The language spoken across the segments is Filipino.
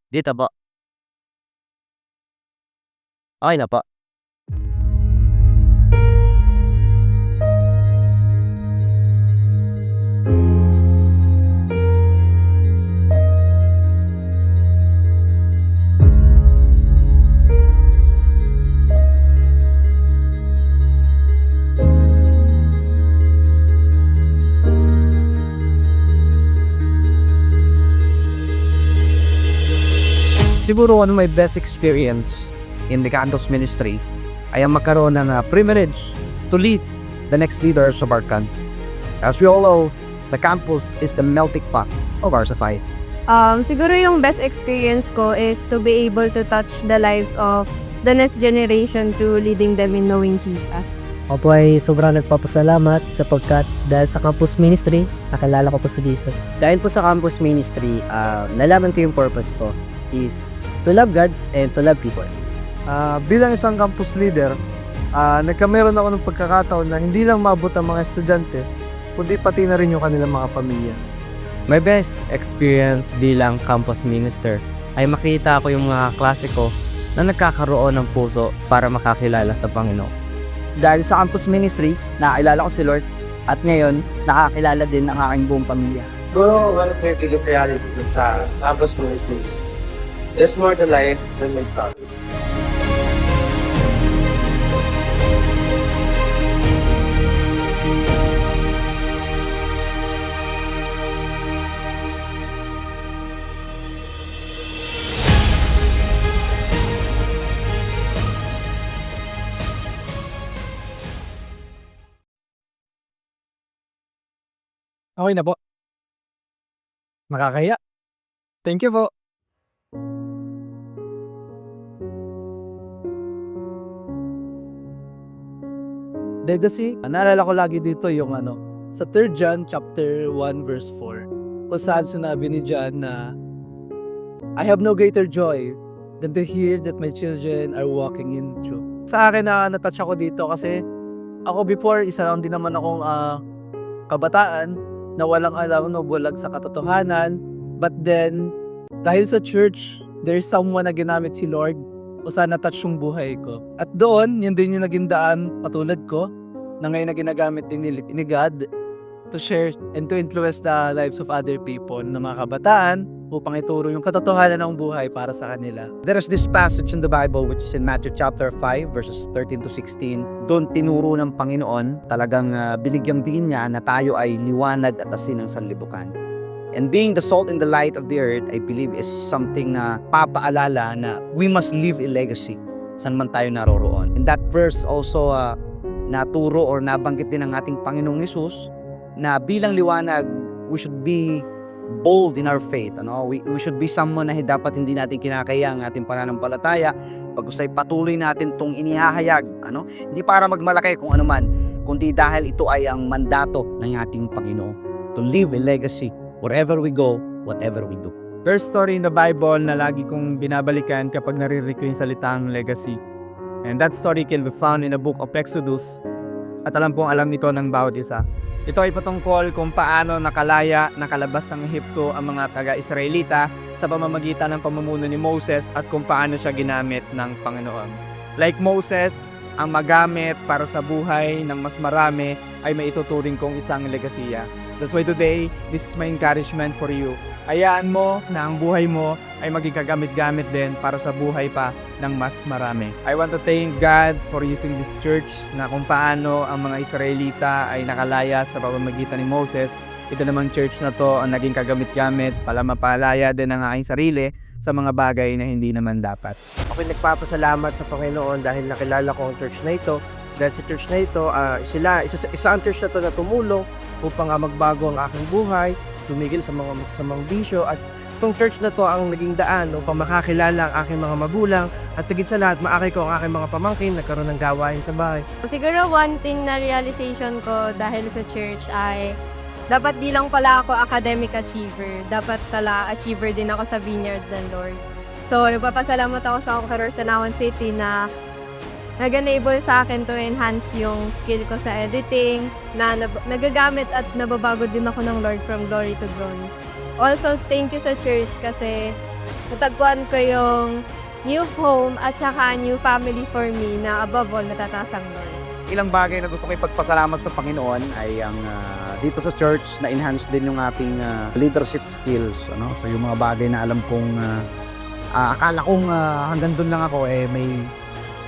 Dito po. Okey na po. Siguro one of my best experience in the campus ministry ay ang magkaroon ng privilege to lead the next leaders of our country. As we all know, the campus is the melting pot of our society. Siguro yung best experience ko is to be able to touch the lives of the next generation through leading them in knowing Jesus. Ako po ay sobrang nagpapasalamat sapagkat dahil sa campus ministry, nakilala ko po si Jesus. Dahil po sa campus ministry, nalaman ko yung purpose ko is to love God and to love people. Bilang isang campus leader, nagkameron ako ng pagkakataon na hindi lang maabot ang mga estudyante, kundi pati na rin yung kanilang mga pamilya. My best experience bilang campus minister ay makita ko yung mga klase ko na nagkakaroon ng puso para makakilala sa Panginoon. Dahil sa campus ministry, nakakilala ko si Lord at ngayon, nakakilala din ang aking buong pamilya. Siguro, one of my biggest reality dun sa campus ministry is there's more to life than my studies. Okay na po. Nakakaya. Thank you po. Legacy, naalala ko lagi dito yung sa 3 John chapter 1 verse 4, kung saan sinabi ni John na I have no greater joy than to hear that my children are walking in truth. Sa akin na-touch ako dito kasi ako before, isa lang din naman akong kabataan na walang alam bulag sa katotohanan. But then, dahil sa church, there's someone na ginamit si Lord o sana touch yung buhay ko. At doon, yun din yung naging daan katulad ko na ngayon na ginagamit din ni God to share and to influence the lives of other people na mga kabataan upang ituro yung katotohanan ng buhay para sa kanila. There is this passage in the Bible which is in Matthew chapter 5 verses 13 to 16. Doon tinuro ng Panginoon, talagang binigyang diin niya na tayo ay liwanag at asin ng sanlibutan. And being the salt and the light of the earth, I believe is something na papaalala na we must leave a legacy saan man tayo naroroon. In that verse also naturo or nabanggit din ng ating Panginoong Hesus na bilang liwanag, we should be bold in our faith. We should be someone na dapat hindi natin kinakaya ang ating pananampalataya. Pag-usay patuloy natin itong inihahayag. Hindi para magmalaki kung ano man, kundi dahil ito ay ang mandato ng ating Panginoon. To leave a legacy wherever we go, whatever we do. There's story in the Bible na lagi kong binabalikan kapag naririnig ko yung salitang legacy. And that story can be found in the book of Exodus. At alam nito ng bawat isa. Ito ay patungkol kung paano nakalabas ng Ehipto ang mga taga-Israelita sa pamamagitan ng pamumuno ni Moses at kung paano siya ginamit ng Panginoon. Like Moses, ang magamit para sa buhay ng mas marami ay maituturing kong isang legasiya. That's why today, this is my encouragement for you. Hayaan mo na ang buhay mo ay magkagamit-gamit din para sa buhay pa ng mas marami. I want to thank God for using this church na kung paano ang mga Israelita ay nakalaya sa pamamagitan ni Moses. Ito namang church na to ang naging kagamit-gamit para mapalaya din ang aking sarili sa mga bagay na hindi naman dapat. Ako'y nagpapasalamat sa Panginoon dahil nakilala ko ang church na ito. Dahil sa church na ito, isa ang church na ito na tumulong upang magbago ang aking buhay, tumigil sa mga masasamang bisyo, at itong church na to ang naging daan upang makakilala ang aking mga magulang at higit sa lahat, maakay ko ang aking mga pamangkin, nagkaroon ng gawain sa bahay. Siguro one thing na realization ko dahil sa church ay dapat di lang pala ako academic achiever, dapat pala achiever din ako sa vineyard ng Lord. So, nagpapasalamat ako sa Sanawan City na nag-enable sa akin to enhance yung skill ko sa editing, na nagagamit at nababago din ako ng Lord from glory to glory. Also, thank you sa church kasi natagpuan ko yung new home at saka new family for me na above all natataas ang Lord. Ilang bagay na gusto ko ipagpasalamat sa Panginoon ay ang dito sa church na enhance din yung ating leadership skills, ano? So yung mga bagay na alam kong akala kong hanggang doon lang ako may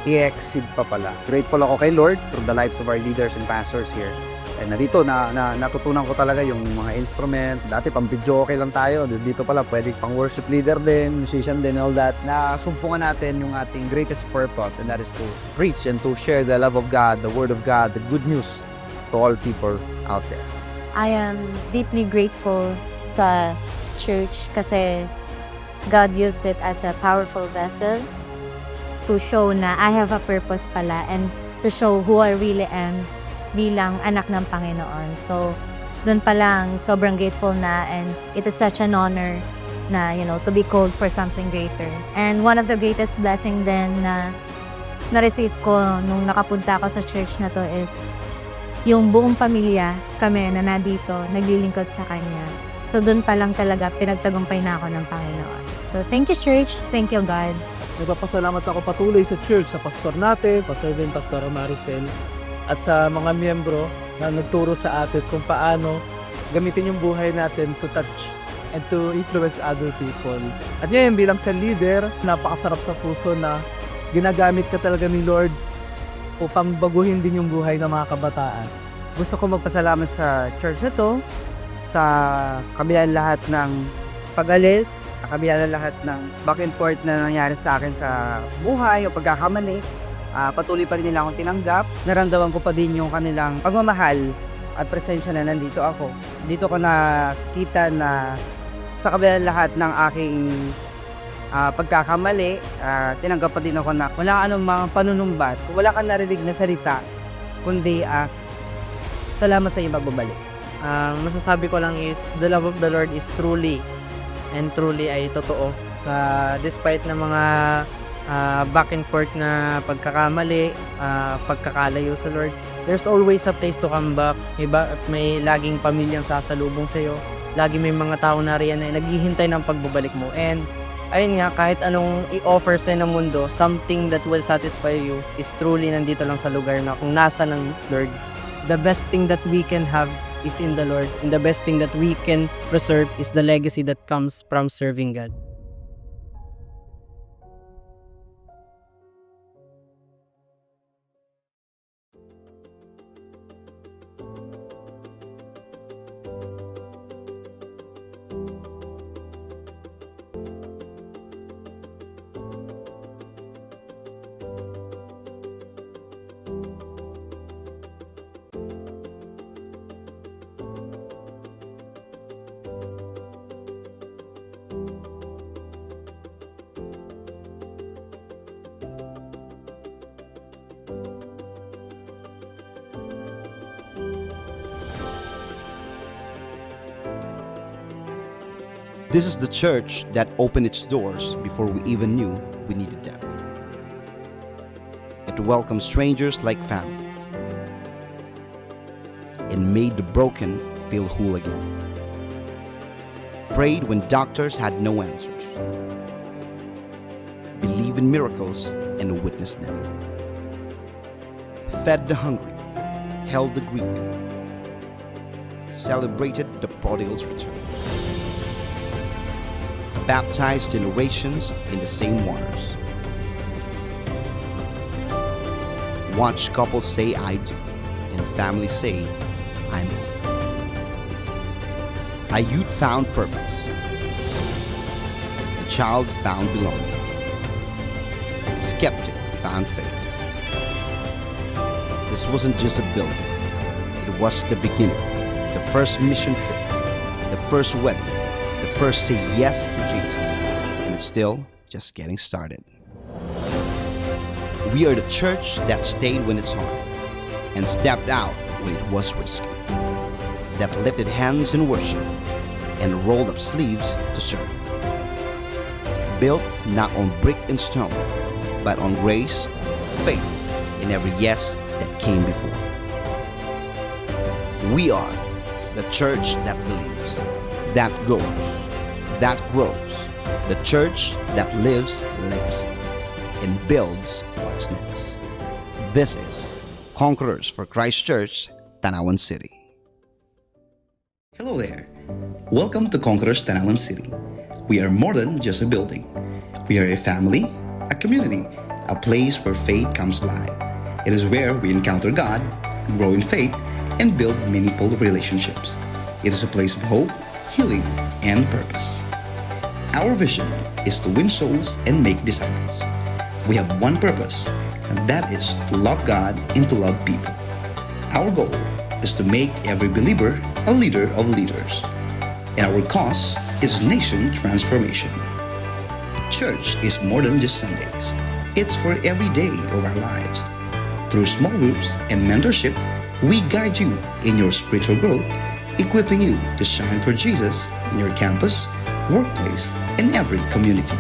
i-exceed pa pala. Grateful ako kay Lord through the lives of our leaders and pastors here. And dito natutunan ko talaga yung mga instrument. Dati pang video okay lang tayo. Dito pala pwede pang worship leader din, musician din, all that. Nasumpungan natin yung ating greatest purpose, and that is to preach and to share the love of God, the word of God, the good news to all people out there. I am deeply grateful sa church kasi God used it as a powerful vessel to show na I have a purpose pala and to show who I really am bilang anak ng Panginoon. So, doon pa lang sobrang grateful na, and it is such an honor na, to be called for something greater. And one of the greatest blessing din na na-receive ko nung nakapunta ako sa church na to is yung buong pamilya kami na nandito, naglilingkod sa Kanya. So, doon pa lang talaga pinagtagumpay na ako ng Panginoon. So, thank you, church. Thank you, God. Nagpapasalamat ako patuloy sa church, sa pastor natin, Pastor Ben, Pastor Maricel, at sa mga miyembro na nagturo sa atin kung paano gamitin yung buhay natin to touch and to influence other people. At ngayon bilang sa leader, napakasarap sa puso na ginagamit ka talaga ni Lord upang baguhin din yung buhay ng mga kabataan. Gusto ko magpasalamat sa church na to, sa kabila ng lahat ng pag-alis, sa kabila ng lahat ng back and forth na nangyari sa akin sa buhay o pagkakamali. Patuloy pa rin nila akong tinanggap. Naramdaman ko pa din yung kanilang pagmamahal at presensya na nandito ako. Dito ko nakita na sa kabila ng lahat ng aking pagkakamali, tinanggap pa din ako na wala ka anong mga panunumbat, wala kang narinig na salita, kundi salamat sa iyong pagbabalik. Ang masasabi ko lang is the love of the Lord is truly and truly ay totoo. Despite ng mga back and forth na pagkakamali, pagkakalayo sa Lord, there's always a place to come back. Diba? At may laging pamilyang sasalubong sa'yo. Lagi may mga tao na riyan na naghihintay ng pagbabalik mo. And ayun nga, kahit anong i-offer sa'yo ng mundo, something that will satisfy you is truly nandito lang sa lugar na kung nasa ng Lord. The best thing that we can have is in the Lord. And the best thing that we can preserve is the legacy that comes from serving God. This is the church that opened its doors before we even knew we needed them. It welcomed strangers like family and made the broken feel whole again. Prayed when doctors had no answers. Believed in miracles and witnessed them. Fed the hungry, held the grieving, celebrated the prodigal's return. Baptized generations in the same waters. Watch couples say I do, and families say I'm home. A youth found purpose. A child found belonging. A skeptic found faith. This wasn't just a building. It was the beginning, the first mission trip, the first wedding, the first say yes to Jesus, and it's still just getting started. We are the church that stayed when it's hard and stepped out when it was risky, that lifted hands in worship and rolled up sleeves to serve. Built not on brick and stone, but on grace, faith, and every yes that came before. We are the church that believes, that goes, that grows, the church that lives legacy and builds what's next. This is Conquerors for Christ Church, Tanawan City. Hello there. Welcome to Conquerors Tanawan City. We are more than just a building. We are a family, a community, a place where faith comes alive. It is where we encounter God, grow in faith, and build meaningful relationships. It is a place of hope, healing, and purpose. Our vision is to win souls and make disciples. We have one purpose, and that is to love God and to love people. Our goal is to make every believer a leader of leaders. And our cause is nation transformation. Church is more than just Sundays. It's for every day of our lives. Through small groups and mentorship, we guide you in your spiritual growth, equipping you to shine for Jesus in your campus, workplace, and every community.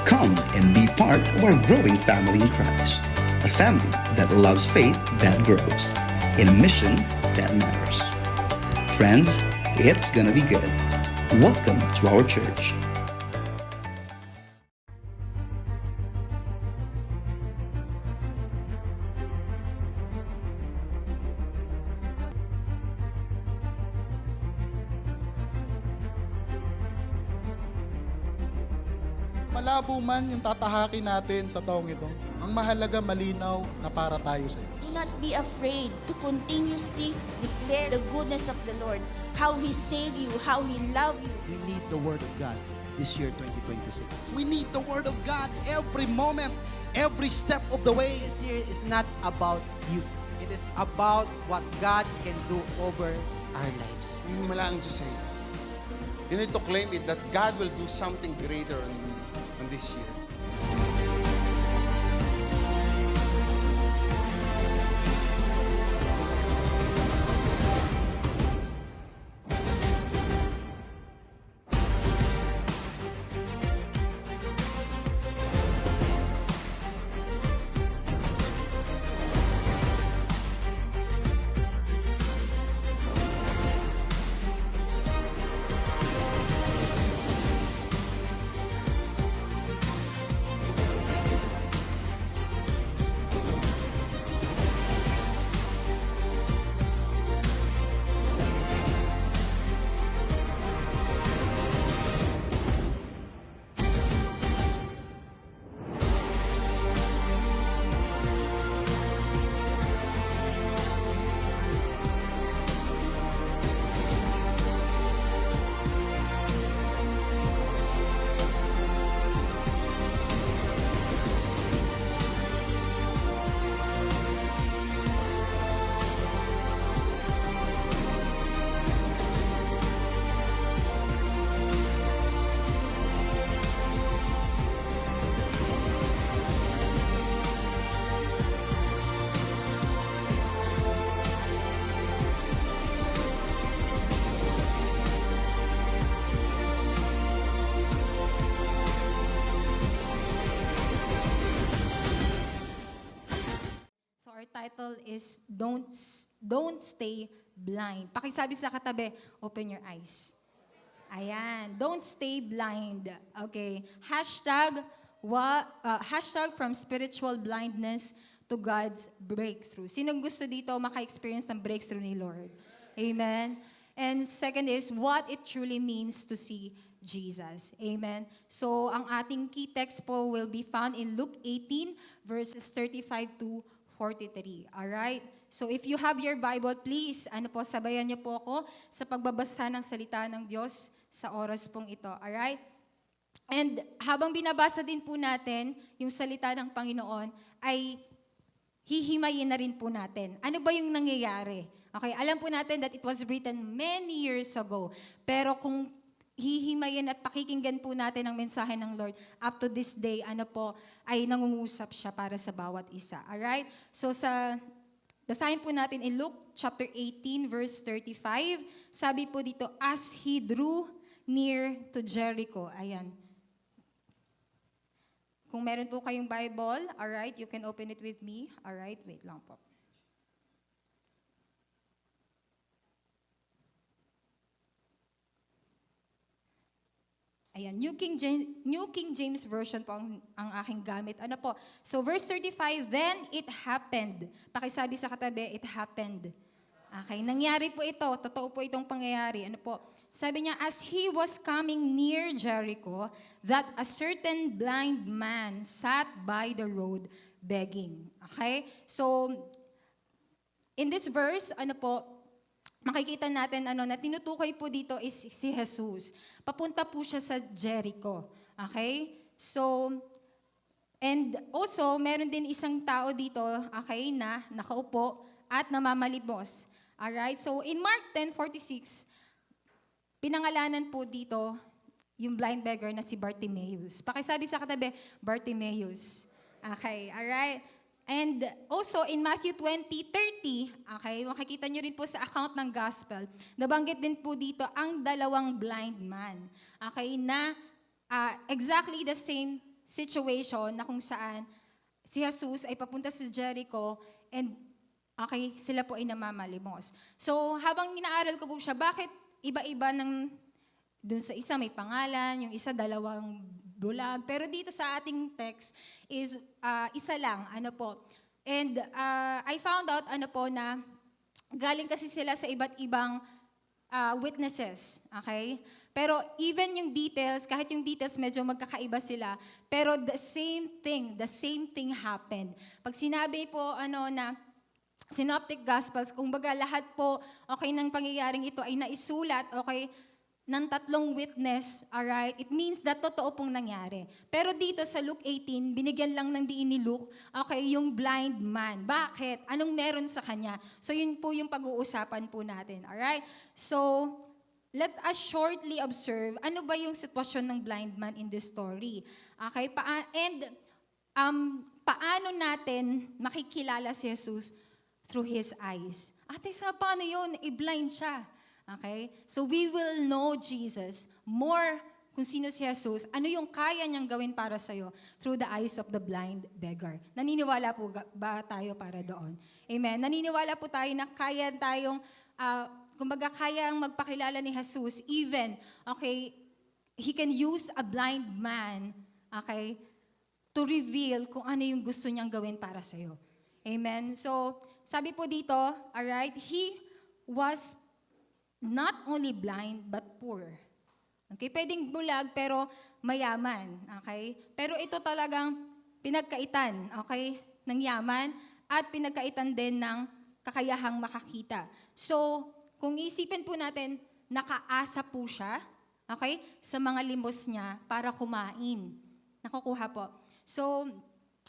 Come and be part of our growing family in Christ, a family that loves faith that grows, in a mission that matters. Friends, it's gonna be good. Welcome to our church. Malabo man yung tatahakin natin sa taong ito, ang mahalaga malinaw na para tayo sa Diyos. Do not be afraid to continuously declare the goodness of the Lord, how He saved you, how He loved you. We need the Word of God this year, 2026. We need the Word of God every moment, every step of the way. This year is not about you. It is about what God can do over our lives. Hindi mo lang ang Diyos sa'yo. You need to claim it that God will do something greater on this year. Our title is Don't Stay Blind. Pakisabi sa katabi, open your eyes. Ayan, don't stay blind. Okay, hashtag from spiritual blindness to God's breakthrough. Sinong gusto dito maka-experience ng breakthrough ni Lord? Amen. And second is what it truly means to see Jesus. Amen. So ang ating key text po will be found in Luke 18 verses 35 to 43. Alright? So if you have your Bible, please, sabayan niyo po ako sa pagbabasa ng salita ng Diyos sa oras pong ito. Alright? And habang binabasa din po natin yung salita ng Panginoon, ay hihimayin na rin po natin. Ano ba yung nangyayari? Okay, alam po natin that it was written many years ago. Pero kung hihimayin at pakikinggan po natin ang mensahe ng Lord, up to this day, ay nangungusap siya para sa bawat isa. Alright? So basahin po natin in Luke chapter 18 verse 35. Sabi po dito, as he drew near to Jericho. Ayan. Kung meron po kayong Bible, alright, you can open it with me. Alright, wait lang po. Ayan, New King James Version po ang aking gamit. Ano po? So verse 35, then it happened. Pakisabi sa katabi, it happened. Okay, nangyari po ito. Totoo po itong pangyayari. Ano po? Sabi niya, as he was coming near Jericho, that a certain blind man sat by the road begging. Okay? So, in this verse, ano po, makikita natin na tinutukoy po dito is si Jesus. Papunta po siya sa Jericho. Okay? So, and also, meron din isang tao dito, okay, na nakaupo at namamalimos. Alright? So, in Mark 10:46, pinangalanan po dito yung blind beggar na si Bartimaeus. Pakisabi sa katabi, Bartimaeus. Okay, alright? And also in Matthew 20:30, okay, makikita nyo rin po sa account ng gospel, nabanggit din po dito ang dalawang blind man. Okay, na exactly the same situation na kung saan si Jesus ay papunta sa Jericho and okay, sila po ay namamalimos. So habang inaaral ko po siya, bakit iba-iba ng dun sa isa may pangalan, yung isa dalawang bulag, pero dito sa ating text is isa lang, ano po. And I found out, ano po, na galing kasi sila sa iba't ibang witnesses, okay? Pero even yung details, kahit yung details medyo magkakaiba sila, pero the same thing happened. Pag sinabi po, ano, na Synoptic Gospels, kumbaga lahat po, okay, ng pangyayaring ito ay naisulat, okay, ng tatlong witness, alright? It means that totoo pong nangyari. Pero dito sa Luke 18, binigyan lang ng diin ni Luke, okay, yung blind man. Bakit? Anong meron sa kanya? So yun po yung pag-uusapan po natin, alright? So, let us shortly observe, ano ba yung sitwasyon ng blind man in this story? Okay? Paano natin makikilala si Jesus? Through His eyes. Ate, sa paano yun? I-blind siya. Okay? So we will know Jesus more kung sino si Jesus, ano yung kaya niyang gawin para sa'yo through the eyes of the blind beggar. Naniniwala po ba tayo para doon? Amen? Naniniwala po tayo na kaya tayong, kumbaga kayang magpakilala ni Jesus, even, okay, He can use a blind man, okay, to reveal kung ano yung gusto niyang gawin para sa'yo. Amen? So, sabi po dito, alright, he was not only blind, but poor. Okay, pwedeng bulag, pero mayaman. Okay? Pero ito talagang pinagkaitan, okay, ng yaman at pinagkaitan din ng kakayahang makakita. So, kung isipin po natin, nakaasa po siya, okay, sa mga limos niya para kumain. Nakukuha po. So,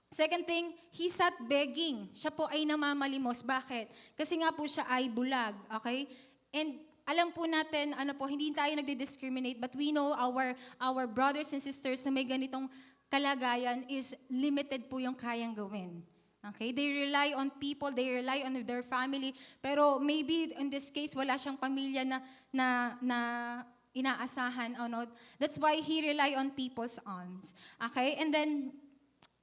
second thing, he sat begging. Siya po ay namamalimos. Bakit? Kasi nga po siya ay bulag. Okay? And alam po natin, ano po, hindi tayo nagdi-discriminate, but we know our brothers and sisters na may ganitong kalagayan is limited po yung kayang gawin. Okay? They rely on people, they rely on their family, pero maybe in this case, wala siyang pamilya na inaasahan. Oh no? That's why he rely on people's alms. Okay? And then,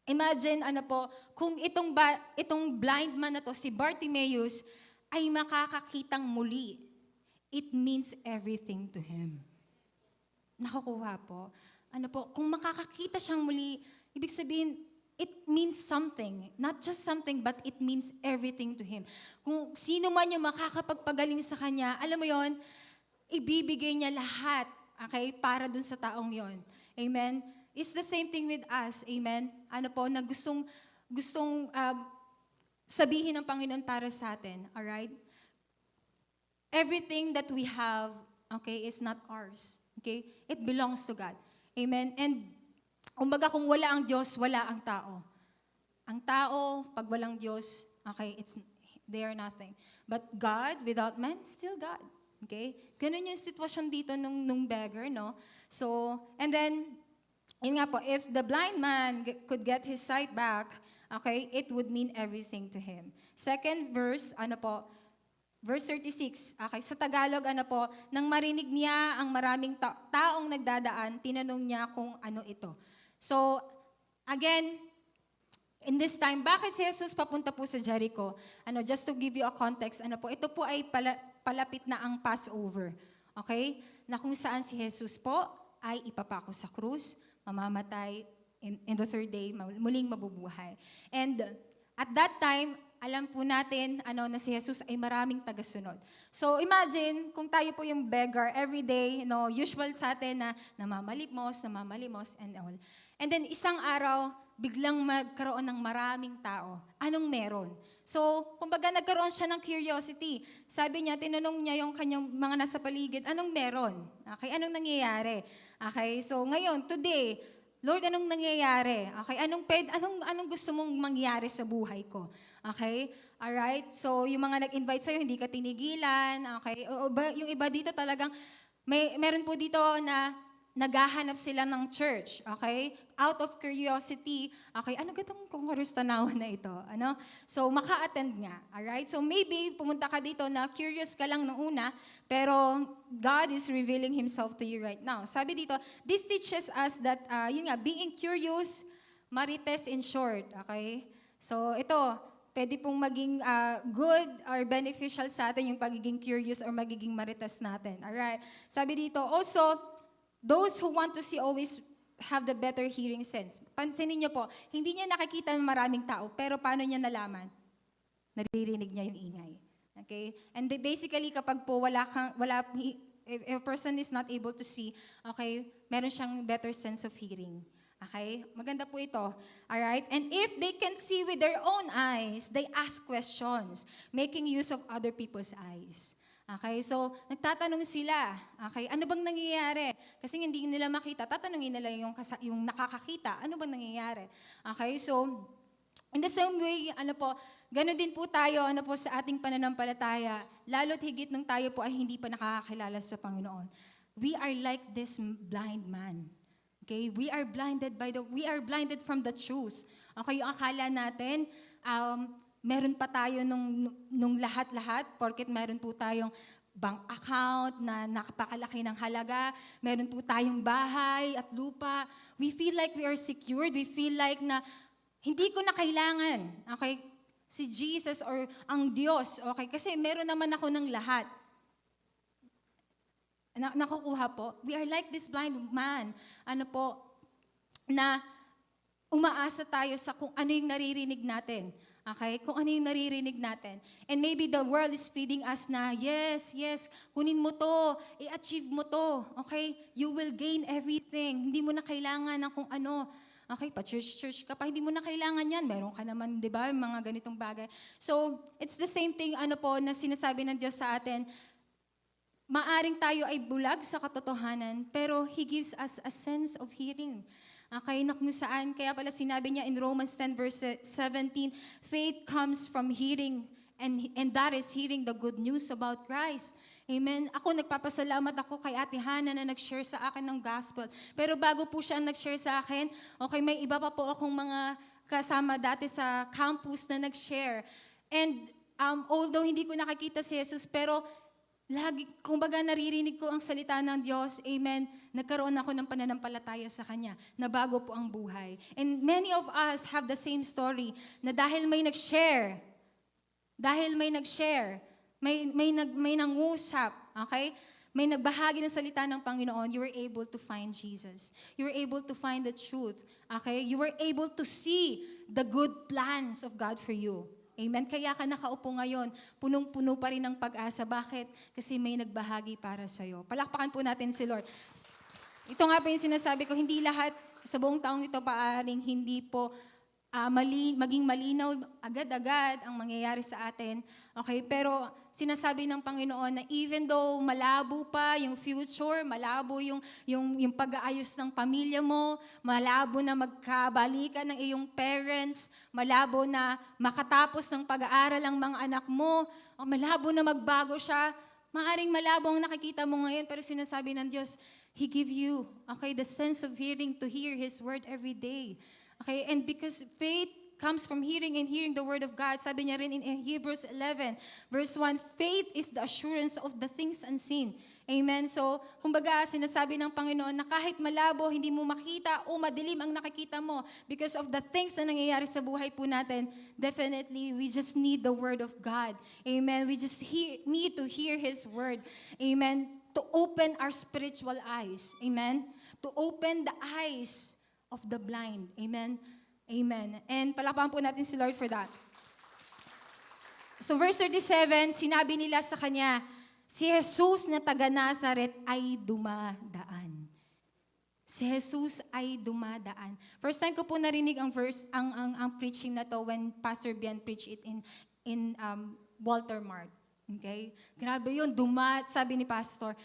imagine, ano po, kung itong blind man na to, si Bartimaeus, ay makakakitang muli. It means everything to him. Nakukuha po. Ano po, kung makakakita siyang muli, ibig sabihin, it means something. Not just something, but it means everything to him. Kung sino man yung makakapagpagaling sa kanya, alam mo yon, ibibigay niya lahat, okay, para dun sa taong yon. Amen? It's the same thing with us. Amen? Ano po, na gustong sabihin ng Panginoon para sa atin. Alright? Everything that we have, okay, is not ours. Okay? It belongs to God. Amen? And, kumbaga, kung wala ang Diyos, wala ang tao. Ang tao, pag walang Diyos, okay, they are nothing. But God, without man, still God. Okay? Ganun yung sitwasyon dito nung beggar, no? So, and then, yun nga po, if the blind man could get his sight back, okay, it would mean everything to him. Second verse, ano po, verse 36, okay, sa Tagalog, ano po, nang marinig niya ang maraming taong nagdadaan, tinanong niya kung ano ito. So, again, in this time, bakit si Jesus papunta po sa Jericho? Ano, just to give you a context, ano po, ito po ay palapit na ang Passover. Okay? Na kung saan si Jesus po ay ipapako sa krus, mamamatay, in the third day, muling mabubuhay. And at that time, alam po natin na si Jesus ay maraming tagasunod. So imagine kung tayo po yung beggar every day, usual sa atin na namamalimos, and all. And then isang araw, biglang magkaroon ng maraming tao. Anong meron? So, kumbaga nagkaroon siya ng curiosity. Sabi niya, tinanong niya yung kanyang mga nasa paligid, anong meron? Okay, anong nangyayari? Okay, so ngayon, today, Lord, anong nangyayari? Okay, anong gusto mong mangyari sa buhay ko? Okay? Alright? So, yung mga nag-invite sa'yo, hindi ka tinigilan. Okay? Yung iba dito talagang, meron po dito na naghahanap sila ng church. Okay? Out of curiosity. Okay, ano gatong kongres tanawan na ito? So, maka-attend nga. Alright? So, maybe pumunta ka dito na curious ka lang nung una, pero God is revealing Himself to you right now. Sabi dito, this teaches us that, being curious, marites in short. Okay? So, ito, pwede pong maging good or beneficial sa atin yung pagiging curious or magiging marites natin. Alright? Sabi dito, also, those who want to see always have the better hearing sense. Pansinin niyo po, hindi niya nakikita ng maraming tao, pero paano niya nalaman? Naririnig niya yung ingay. Okay? And basically, kapag po if a person is not able to see, okay, meron siyang better sense of hearing. Okay? Maganda po ito. Alright? And if they can see with their own eyes, they ask questions, making use of other people's eyes. Okay, so nagtatanong sila, okay, ano bang nangyayari? Kasi hindi nila makita, tatanungin nila yung nakakakita, ano bang nangyayari? Okay, so in the same way, ganun din po tayo, sa ating pananampalataya, lalo't higit nung tayo po ay hindi pa nakakakilala sa Panginoon. We are like this blind man. Okay, we are blinded from the truth. Okay, yung akala natin, meron pa tayo nung lahat-lahat, porket meron po tayong bank account na nakapakalaki ng halaga, meron po tayong bahay at lupa. We feel like we are secured. We feel like na hindi ko na kailangan, okay, si Jesus or ang Diyos, okay, kasi meron naman ako ng lahat. Nakukuha po. We are like this blind man, na umaasa tayo sa kung ano yung naririnig natin. Okay? Kung ano yung naririnig natin. And maybe the world is feeding us na, yes, kunin mo to, i-achieve mo to. Okay? You will gain everything. Hindi mo na kailangan ng kung ano. Okay? Pa-church ka pa, hindi mo na kailangan yan. Meron ka naman, di ba, mga ganitong bagay. So, it's the same thing, na sinasabi ng Diyos sa atin. Maaring tayo ay bulag sa katotohanan, pero He gives us a sense of hearing. Okay, na kung saan, kaya pala sinabi niya in Romans 10 verse 17, faith comes from hearing, and that is hearing the good news about Christ. Amen. Ako, nagpapasalamat ako kay Ate Hannah na nag-share sa akin ng gospel. Pero bago po siya nag-share sa akin, okay, may iba pa po akong mga kasama dati sa campus na nag-share. And although hindi ko nakakita si Jesus, pero lagi, kumbaga naririnig ko ang salita ng Diyos, amen, nagkaroon ako ng pananampalataya sa Kanya, na bago po ang buhay. And many of us have the same story, na dahil may nag-share, may nangusap, okay? May nagbahagi ng salita ng Panginoon, you were able to find Jesus. You were able to find the truth, okay? You were able to see the good plans of God for you. Amen. Kaya ka nakaupo ngayon, punong-puno pa rin ng pag-asa. Bakit? Kasi may nagbahagi para sa'yo. Palakpakan po natin si Lord. Ito nga po yung sinasabi ko, hindi lahat sa buong taong ito paaring hindi po maging malinaw agad-agad ang mangyayari sa atin. Okay, pero sinasabi ng Panginoon na even though malabo pa yung future, malabo yung pag-aayos ng pamilya mo, malabo na magkabalikan ng iyong parents, malabo na makatapos ng pag-aaral ang mga anak mo, o malabo na magbago siya, maaring malabo ang nakikita mo ngayon, pero sinasabi ng Diyos, He give you, okay, the sense of hearing to hear His word every day. Okay, and because faith comes from hearing and hearing the word of God, sabi niya rin in Hebrews 11, verse 1, faith is the assurance of the things unseen. Amen? So, kumbaga, sinasabi ng Panginoon na kahit malabo, hindi mo makita o madilim ang nakikita mo because of the things na nangyayari sa buhay po natin, definitely, we just need the word of God. Amen? We just need to hear His word. Amen? To open our spiritual eyes. Amen? to open the eyes of the blind. Amen? Amen. And palakpakan po natin si Lord for that. So verse 37, sinabi nila sa kanya, si Jesus na taga Nazaret ay dumadaan. Si Jesus ay dumadaan. First time ko po narinig ang verse, ang preaching na to when Pastor Bian preached it in Walter Mart. Okay? Grabe yun, sabi ni Pastor,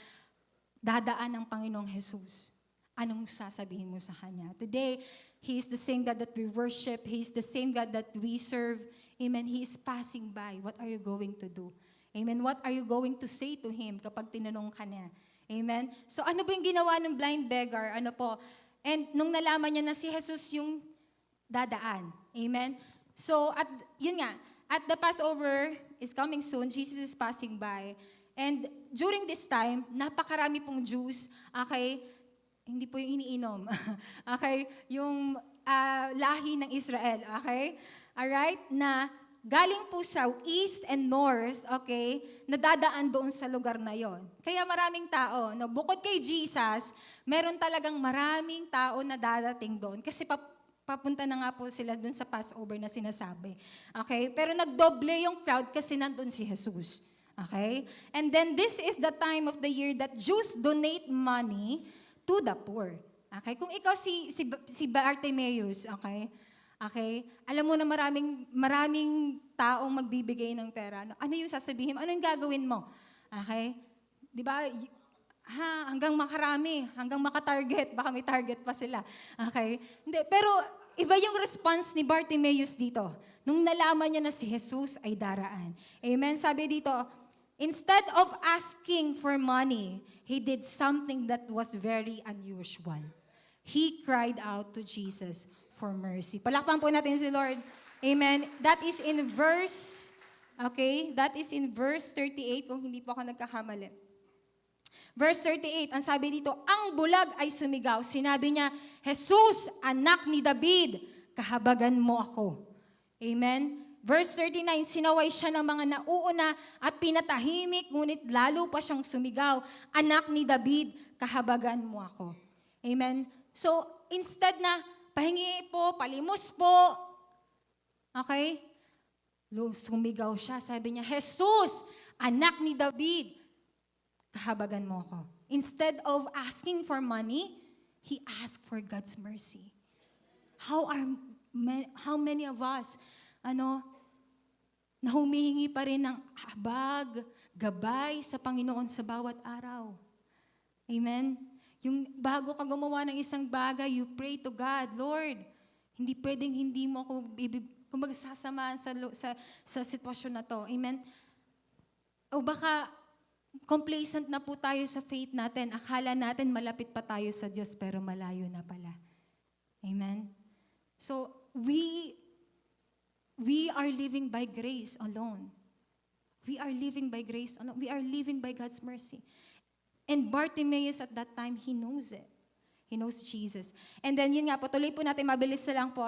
dadaan ang Panginoong Jesus. Anong sasabihin mo sa Kanya? Today, He is the same God that we worship. He is the same God that we serve. Amen. He is passing by. What are you going to do? Amen. What are you going to say to Him kapag tinanong ka niya? Amen. So ano ba yung ginawa ng blind beggar? Ano po? And nung nalaman niya na si Jesus yung dadaan. Amen. So yun nga, at the Passover is coming soon, Jesus is passing by. And during this time, napakarami pong Jews, okay, hindi po yung iniinom, okay, yung lahi ng Israel, okay, alright, na galing po sa east and north, okay, nadadaan doon sa lugar na yon. Kaya maraming tao, no, bukod kay Jesus, meron talagang maraming tao na dadating doon. Kasi papunta na nga po sila doon sa Passover na sinasabi. Okay? Pero nagdoble yung crowd kasi nandun si Jesus. Okay? And then this is the time of the year that Jews donate money to the poor. Okay? Kung ikaw si Bartimaeus, okay? Okay? Alam mo na maraming taong magbibigay ng pera. Ano yung sasabihin? Ano yung gagawin mo? Okay? 'Di ba? Hanggang makarami, hanggang maka-target, baka may target pa sila. Okay? Hindi, pero iba yung response ni Bartimaeus dito. Nung nalaman niya na si Jesus ay daraan. Amen? Sabi dito, instead of asking for money, he did something that was very unusual. He cried out to Jesus for mercy. Palakpan po natin si Lord. Amen? That is in verse, okay? That is in verse 38, kung hindi po ako nagkakamali. Verse 38, ang sabi dito, ang bulag ay sumigaw. Sinabi niya, Jesus, anak ni David, kahabagan mo ako. Amen? Verse 39, sinaway siya ng mga nauuna at pinatahimik, ngunit lalo pa siyang sumigaw, anak ni David, kahabagan mo ako. Amen? So, instead na, pahingi po, palimos po, okay? Sumigaw siya, sabi niya, Jesus, anak ni David, kahabagan mo ako. Instead of asking for money, he asked for God's mercy. How many of us, na humihingi pa rin ng habag, gabay sa Panginoon sa bawat araw? Amen? Yung bago ka gumawa ng isang bagay, you pray to God, Lord, hindi pwedeng hindi mo ako kumbaga sasamaan sa sitwasyon na to. Amen? O baka complacent na po tayo sa faith natin. Akala natin malapit pa tayo sa Diyos, pero malayo na pala. Amen? So, we are living by grace alone. We are living by grace alone. We are living by God's mercy. And Bartimaeus at that time, he knows it. He knows Jesus. And then yun nga po, tuloy po natin, mabilis na lang po.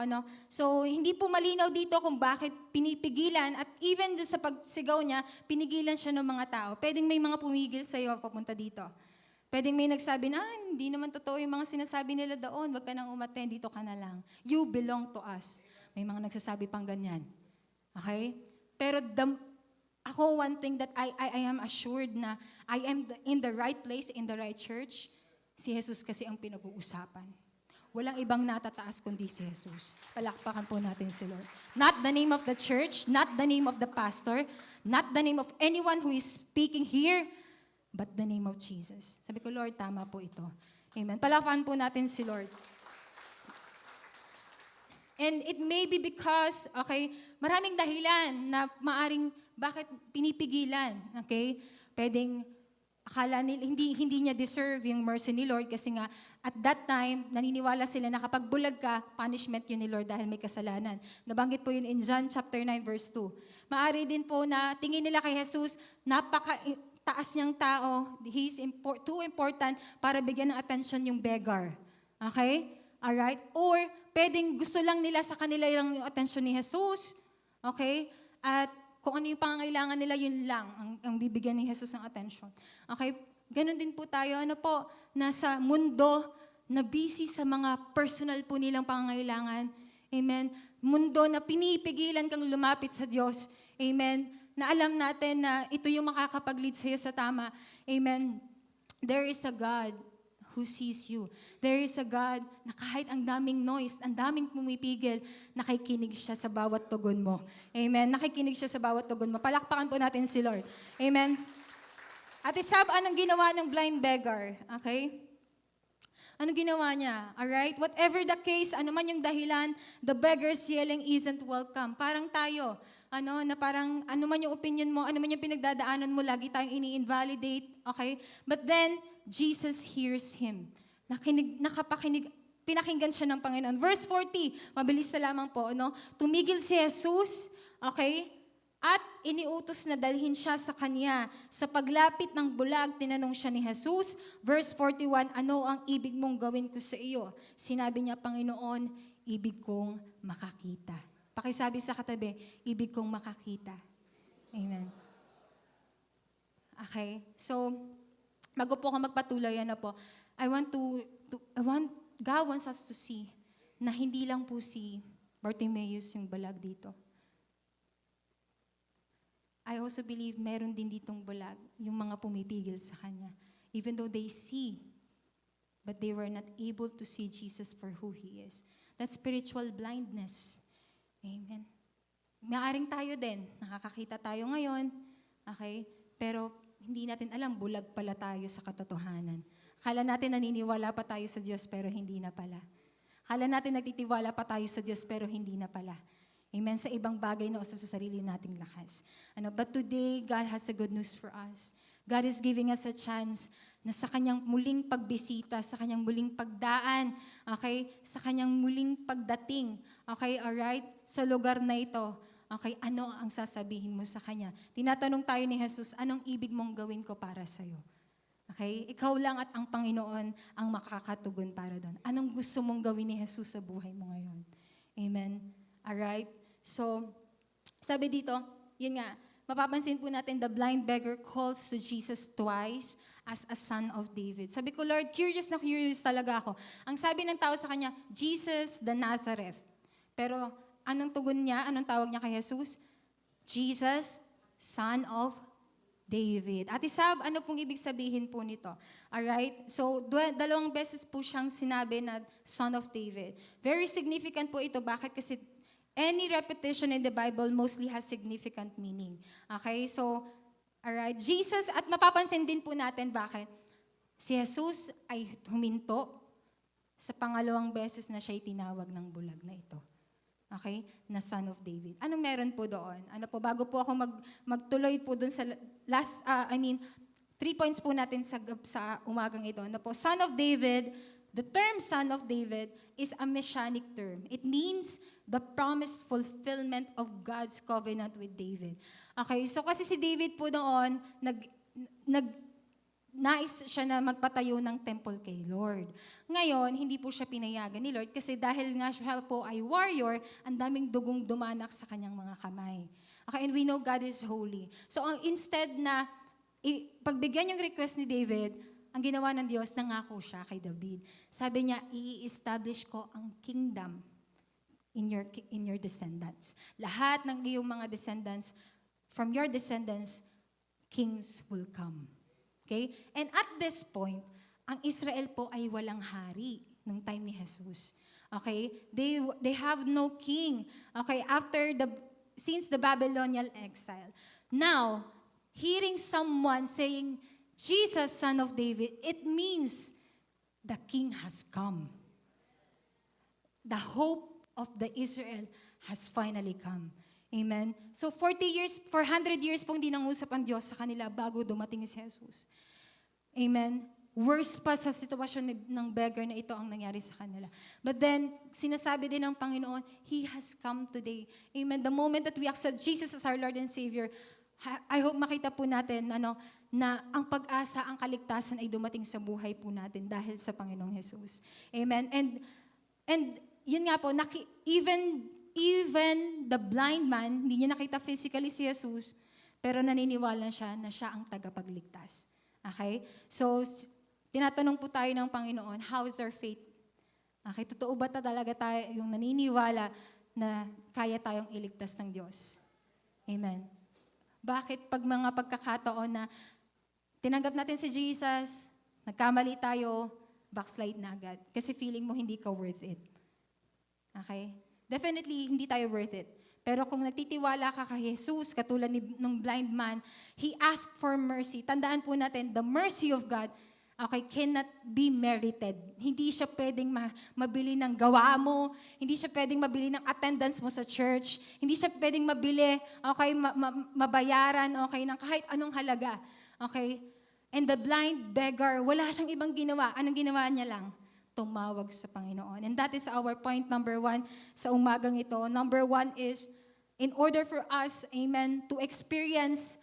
So, hindi po malinaw dito kung bakit pinipigilan at even doon sa pagsigaw niya, pinigilan siya ng mga tao. Pwedeng may mga pumigil sa iyo papunta dito. Pwedeng may nagsabi na, hindi naman totoo yung mga sinasabi nila doon, wag ka nang umattend, dito ka na lang. You belong to us. May mga nagsasabi pang ganyan. Okay? Pero ako, one thing that I am assured na I am in the right place, in the right church. Si Jesus kasi ang pinag-uusapan. Walang ibang natataas kundi si Jesus. Palakpakan po natin si Lord. Not the name of the church, not the name of the pastor, not the name of anyone who is speaking here, but the name of Jesus. Sabi ko, Lord, tama po ito. Amen. Palakpakan po natin si Lord. And it may be because, okay, maraming dahilan na maaring bakit pinipigilan, okay? Pwedeng akala nila, hindi niya deserve yung mercy ni Lord kasi nga, at that time, naniniwala sila na kapag bulag ka, punishment yun ni Lord dahil may kasalanan. Nabanggit po yun in John chapter 9, verse 2. Maari din po na tingin nila kay Jesus, napaka-taas niyang tao, he's too important para bigyan ng attention yung beggar. Okay? Alright? Or, pwedeng gusto lang nila sa kanila yung attention ni Jesus. Okay? At kung ano yung pangangailangan nila, yun lang ang bibigyan ni Jesus ng attention. Okay? Ganon din po tayo. Nasa mundo, na busy sa mga personal po nilang pangangailangan. Amen. Mundo na pinipigilan kang lumapit sa Diyos. Amen. Na alam natin na ito yung makakapag-lead sa'yo sa tama. Amen. There is a God who sees you. There is a God na kahit ang daming noise, ang daming pumipigil, nakikinig siya sa bawat tugon mo. Amen. Nakikinig siya sa bawat tugon mo. Palakpakan po natin si Lord. Amen. At isab, anong ginawa ng blind beggar? Okay? Ano ginawa niya? Alright? Whatever the case, ano man yung dahilan, the beggar's yelling isn't welcome. Parang tayo, na parang ano man yung opinion mo, ano man yung pinagdadaanan mo, lagi tayong ini-invalidate. Okay? But then, Jesus hears him. Pinakinggan siya ng Panginoon. Verse 40, mabilis na lamang po, tumigil si Jesus, okay? At iniutos na dalhin siya sa kanya. Sa paglapit ng bulag, tinanong siya ni Jesus. Verse 41, ano ang ibig mong gawin ko sa iyo? Sinabi niya, Panginoon, ibig kong makakita. Pakisabi sa katabi, ibig kong makakita. Amen. Okay, so, bago po ako magpatuloy, God wants us to see na hindi lang po si Bartimaeus yung balag dito. I also believe meron din ditong bulag, yung mga pumipigil sa Kanya. Even though they see, but they were not able to see Jesus for who He is. That's spiritual blindness. Amen. Maaring tayo din, nakakakita tayo ngayon, okay? Pero hindi natin alam, bulag pala tayo sa katotohanan. Akala natin naniniwala pa tayo sa Diyos, pero hindi na pala. Akala natin nagtitiwala pa tayo sa Diyos, pero hindi na pala. Amen. Sa ibang bagay na o sa sarili nating lakas. But today, God has a good news for us. God is giving us a chance na sa kanyang muling pagbisita, sa kanyang muling pagdaan, okay? Sa kanyang muling pagdating, okay? Alright? Sa lugar na ito, okay? Ano ang sasabihin mo sa kanya? Tinatanong tayo ni Jesus, anong ibig mong gawin ko para sa'yo? Okay? Ikaw lang at ang Panginoon ang makakatugon para doon. Anong gusto mong gawin ni Jesus sa buhay mo ngayon? Amen? Alright? So, sabi dito, yun nga, mapapansin po natin, the blind beggar calls to Jesus twice as a son of David. Sabi ko, Lord, curious na curious talaga ako. Ang sabi ng tao sa kanya, Jesus the Nazareth. Pero anong tugon niya? Anong tawag niya kay Jesus? Jesus, son of David. At Isab, ano pong ibig sabihin po nito? Alright? So, dalawang beses po siyang sinabi na son of David. Very significant po ito. Bakit? Kasi any repetition in the Bible mostly has significant meaning. Okay? So, alright. Jesus, at mapapansin din po natin bakit? Si Jesus ay huminto sa pangalawang beses na siya'y tinawag ng bulag na ito. Okay? Na son of David. Anong meron po doon? Bago po ako magtuloy po doon sa 3 points po natin sa umagang ito. Son of David, the term son of David is a messianic term. It means the promised fulfillment of God's covenant with David. Okay, so kasi si David po noon, nais siya na magpatayo ng temple kay Lord. Ngayon, hindi po siya pinayagan ni Lord kasi dahil nga siya po ay warrior, ang daming dugong dumanak sa kanyang mga kamay. Okay, and we know God is holy. So instead na pagbigyan yung request ni David, ang ginawa ng Diyos, nangako siya kay David. Sabi niya, i-establish ko ang kingdom in your descendants. Lahat ng iyong mga descendants, from your descendants, kings will come. Okay? And at this point, ang Israel po ay walang hari nung time ni Jesus. Okay? They have no king. Okay? Since the Babylonian exile. Now, hearing someone saying, Jesus, son of David, it means the king has come. The hope of the Israel has finally come. Amen? So 400 years pong dinangusap ang Diyos sa kanila bago dumating si Jesus. Amen? Worse pa sa sitwasyon ng beggar na ito ang nangyari sa kanila. But then, sinasabi din ng Panginoon, He has come today. Amen? The moment that we accept Jesus as our Lord and Savior, I hope makita po natin na ang pag-asa, ang kaligtasan ay dumating sa buhay po natin dahil sa Panginoong Jesus. Amen? And yun nga po, even the blind man, hindi niya nakita physically si Jesus, pero naniniwala siya na siya ang tagapagligtas. Okay? So, tinatanong po tayo ng Panginoon, how's our faith? Okay, totoo ba talaga tayo yung naniniwala na kaya tayong iligtas ng Diyos? Amen. Bakit pag mga pagkakataon na tinanggap natin si Jesus, nagkamali tayo, backslide na agad? Kasi feeling mo hindi ka worth it. Okay? Definitely, hindi tayo worth it. Pero kung nagtitiwala ka kay Jesus, katulad ng blind man, he asked for mercy. Tandaan po natin, the mercy of God, okay, cannot be merited. Hindi siya pwedeng mabili ng gawa mo. Hindi siya pwedeng mabili ng attendance mo sa church. Hindi siya pwedeng mabili, okay, mabayaran, okay, ng kahit anong halaga. Okay? And the blind beggar, wala siyang ibang ginawa. Anong ginawa niya lang? Tumawag sa Panginoon. And that is our point number 1 sa umagang ito. Number 1 is, in order for us, amen, to experience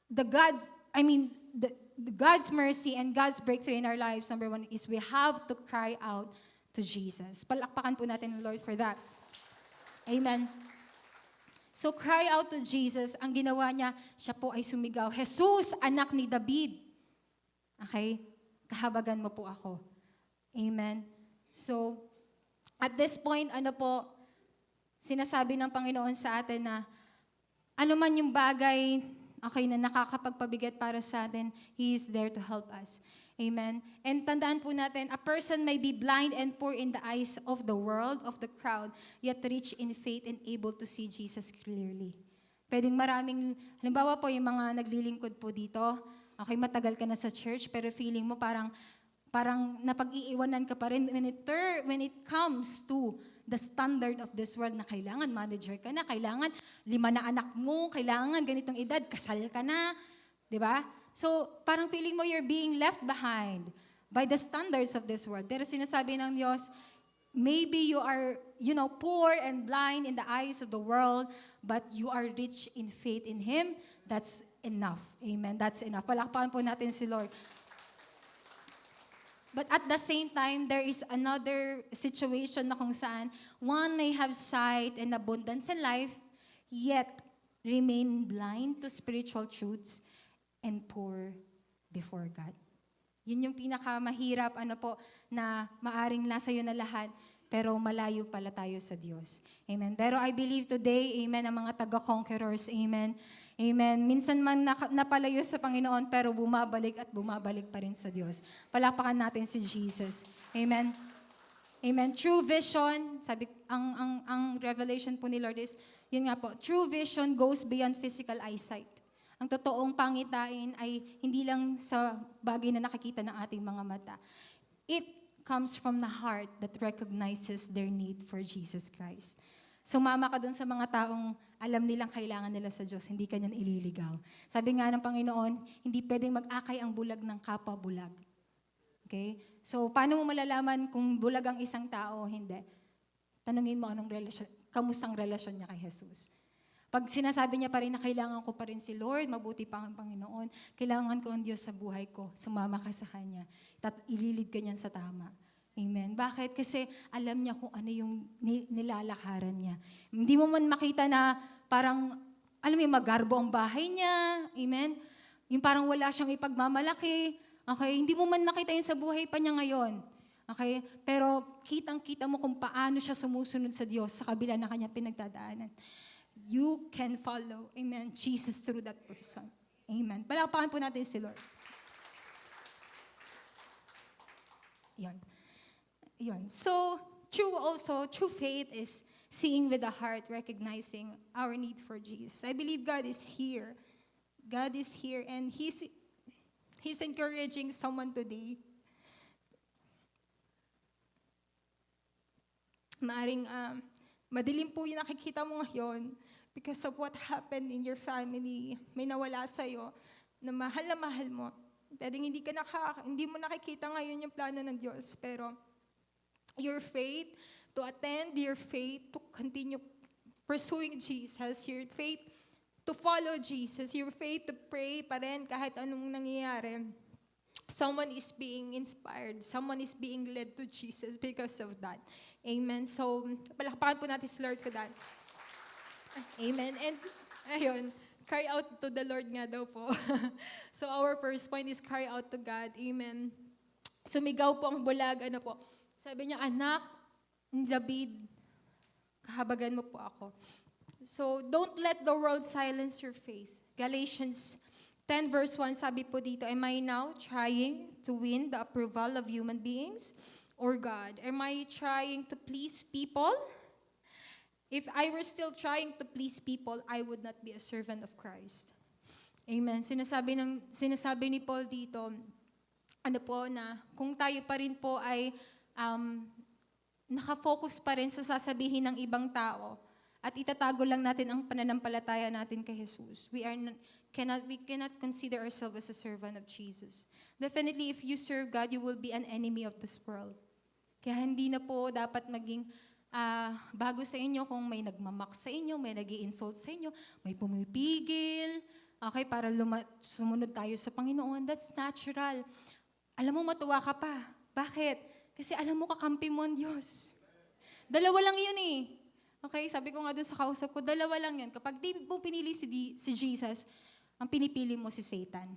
the God's mercy and God's breakthrough in our lives, number 1 is we have to cry out to Jesus. Palakpakan po natin ang Lord for that. Amen. So cry out to Jesus. Ang ginawa niya, siya po ay sumigaw, Jesus, anak ni David. Okay? Kahabagan mo po ako. Amen. So, at this point, sinasabi ng Panginoon sa atin na ano man yung bagay, okay, na nakakapagpabigat para sa atin, He is there to help us. Amen. And tandaan po natin, a person may be blind and poor in the eyes of the world, of the crowd, yet rich in faith and able to see Jesus clearly. Pwedeng halimbawa po yung mga naglilingkod po dito, okay, matagal ka na sa church, pero feeling mo parang napag-iiwanan ka pa rin when it comes to the standard of this world na kailangan manager ka na, kailangan 5 na anak mo, kailangan ganitong edad, kasal ka na, di ba? So, parang feeling mo you're being left behind by the standards of this world. Pero sinasabi ng Diyos, maybe you are, poor and blind in the eyes of the world, but you are rich in faith in Him. That's enough. Amen. That's enough. Palakpakan po natin si Lord. But at the same time, there is another situation na kung saan one may have sight and abundance in life, yet remain blind to spiritual truths and poor before God. Yun yung pinakamahirap, na maaring nasa iyo na lahat, pero malayo pala tayo sa Diyos. Amen. Pero I believe today, amen, ang mga taga-conquerors, amen, amen. Minsan man napalayo sa Panginoon, pero bumabalik at bumabalik pa rin sa Diyos. Palakpakan natin si Jesus. Amen. Amen. True vision, sabi, ang revelation po ni Lord is, yun nga po, true vision goes beyond physical eyesight. Ang totoong pangitain ay hindi lang sa bagay na nakikita ng ating mga mata. It comes from the heart that recognizes their need for Jesus Christ. Sumama ka dun sa mga taong alam nilang kailangan nila sa Diyos, hindi ka niyan ililigaw. Sabi nga ng Panginoon, hindi pwedeng mag-akay ang bulag ng kapwa bulag. Okay? So, paano mo malalaman kung bulag ang isang tao o hindi? Tanungin mo kamustang relasyon niya kay Jesus. Pag sinasabi niya pa rin na kailangan ko pa rin si Lord, mabuti pa ang Panginoon, kailangan ko ang Diyos sa buhay ko, sumama ka sa Kanya, ililid ka niyan sa tama. Amen. Bakit? Kasi alam niya kung ano yung nilalakaran niya. Hindi mo man makita na parang, magarbo ang bahay niya. Amen. Yung parang wala siyang ipagmamalaki. Okay? Hindi mo man makita yun sa buhay pa niya ngayon. Okay? Pero kitang-kita mo kung paano siya sumusunod sa Diyos sa kabila na kanya pinagdadaanan. You can follow, amen, Jesus through that person. Amen. Palakpakan po natin si Lord. Yan. So, true faith is seeing with the heart, recognizing our need for Jesus. I believe God is here. God is here and He's encouraging someone today. Maaring madilim po yung nakikita mo ngayon because of what happened in your family. May nawala sa'yo na mahal mo. Pwedeng hindi mo nakikita ngayon yung plano ng Diyos, pero your faith to attend, your faith to continue pursuing Jesus, your faith to follow Jesus, your faith to pray pa rin kahit anong nangyayari. Someone is being inspired. Someone is being led to Jesus because of that. Amen. So, palakpakan po natin si Lord for that. Amen. And, ayun, cry out to the Lord nga daw po. So our first point is cry out to God. Amen. Sumigaw po ang bulag, ano po. Sabi niya, anak ni David, kahabagan mo po ako. So don't let the world silence your faith. Galatians 10 verse 1, sabi po dito, am I now trying to win the approval of human beings or God? Am I trying to please people? If I were still trying to please people, I would not be a servant of Christ. Amen. Sinasabi ni Paul dito, ano po, na kung tayo pa rin po ay nakafocus pa rin sa sasabihin ng ibang tao at itatago lang natin ang pananampalataya natin kay Jesus, we cannot consider ourselves as a servant of Jesus. Definitely, if you serve God, you will be an enemy of this world. Kaya hindi na po dapat maging bago sa inyo kung may nagmamak sa inyo, may nag-i-insult sa inyo, may pumipigil, okay, para sumunod tayo sa Panginoon. That's natural. Alam mo, matuwa ka pa. Bakit? Kasi alam mo, kakampi mo ang Diyos. Dalawa lang yun eh. Okay, sabi ko nga doon sa kausap ko, dalawa lang yun. Kapag di mo pinili si Jesus, ang pinipili mo si Satan.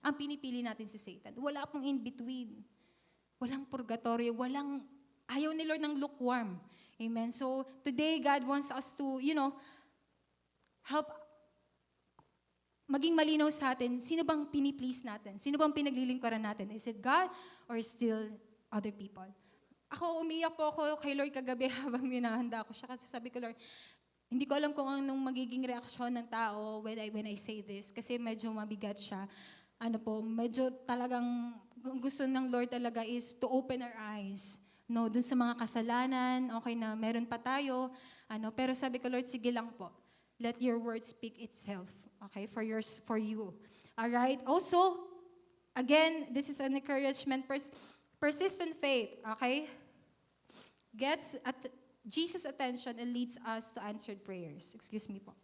Ang pinipili natin si Satan. Wala pong in-between. Walang purgatorio, ayaw ni Lord ng lukewarm. Amen. So, today, God wants us to, help maging malinaw sa atin, sino bang piniplease natin? Sino bang pinaglilingkuran natin? Is it God or still other people? Ako, umiyak po ako kay Lord kagabi habang minahanda ko siya kasi sabi ko, Lord, hindi ko alam kung anong magiging reaksyon ng tao when I say this kasi medyo mabigat siya. Medyo talagang gusto ng Lord talaga is to open our eyes. No, dun sa mga kasalanan, okay na meron pa tayo, pero sabi ko, Lord, sige lang po. Let your word speak itself, okay, for you. All right? Also, again, this is an encouragement, persistent faith, okay, gets Jesus' attention and leads us to answered prayers. Excuse me po.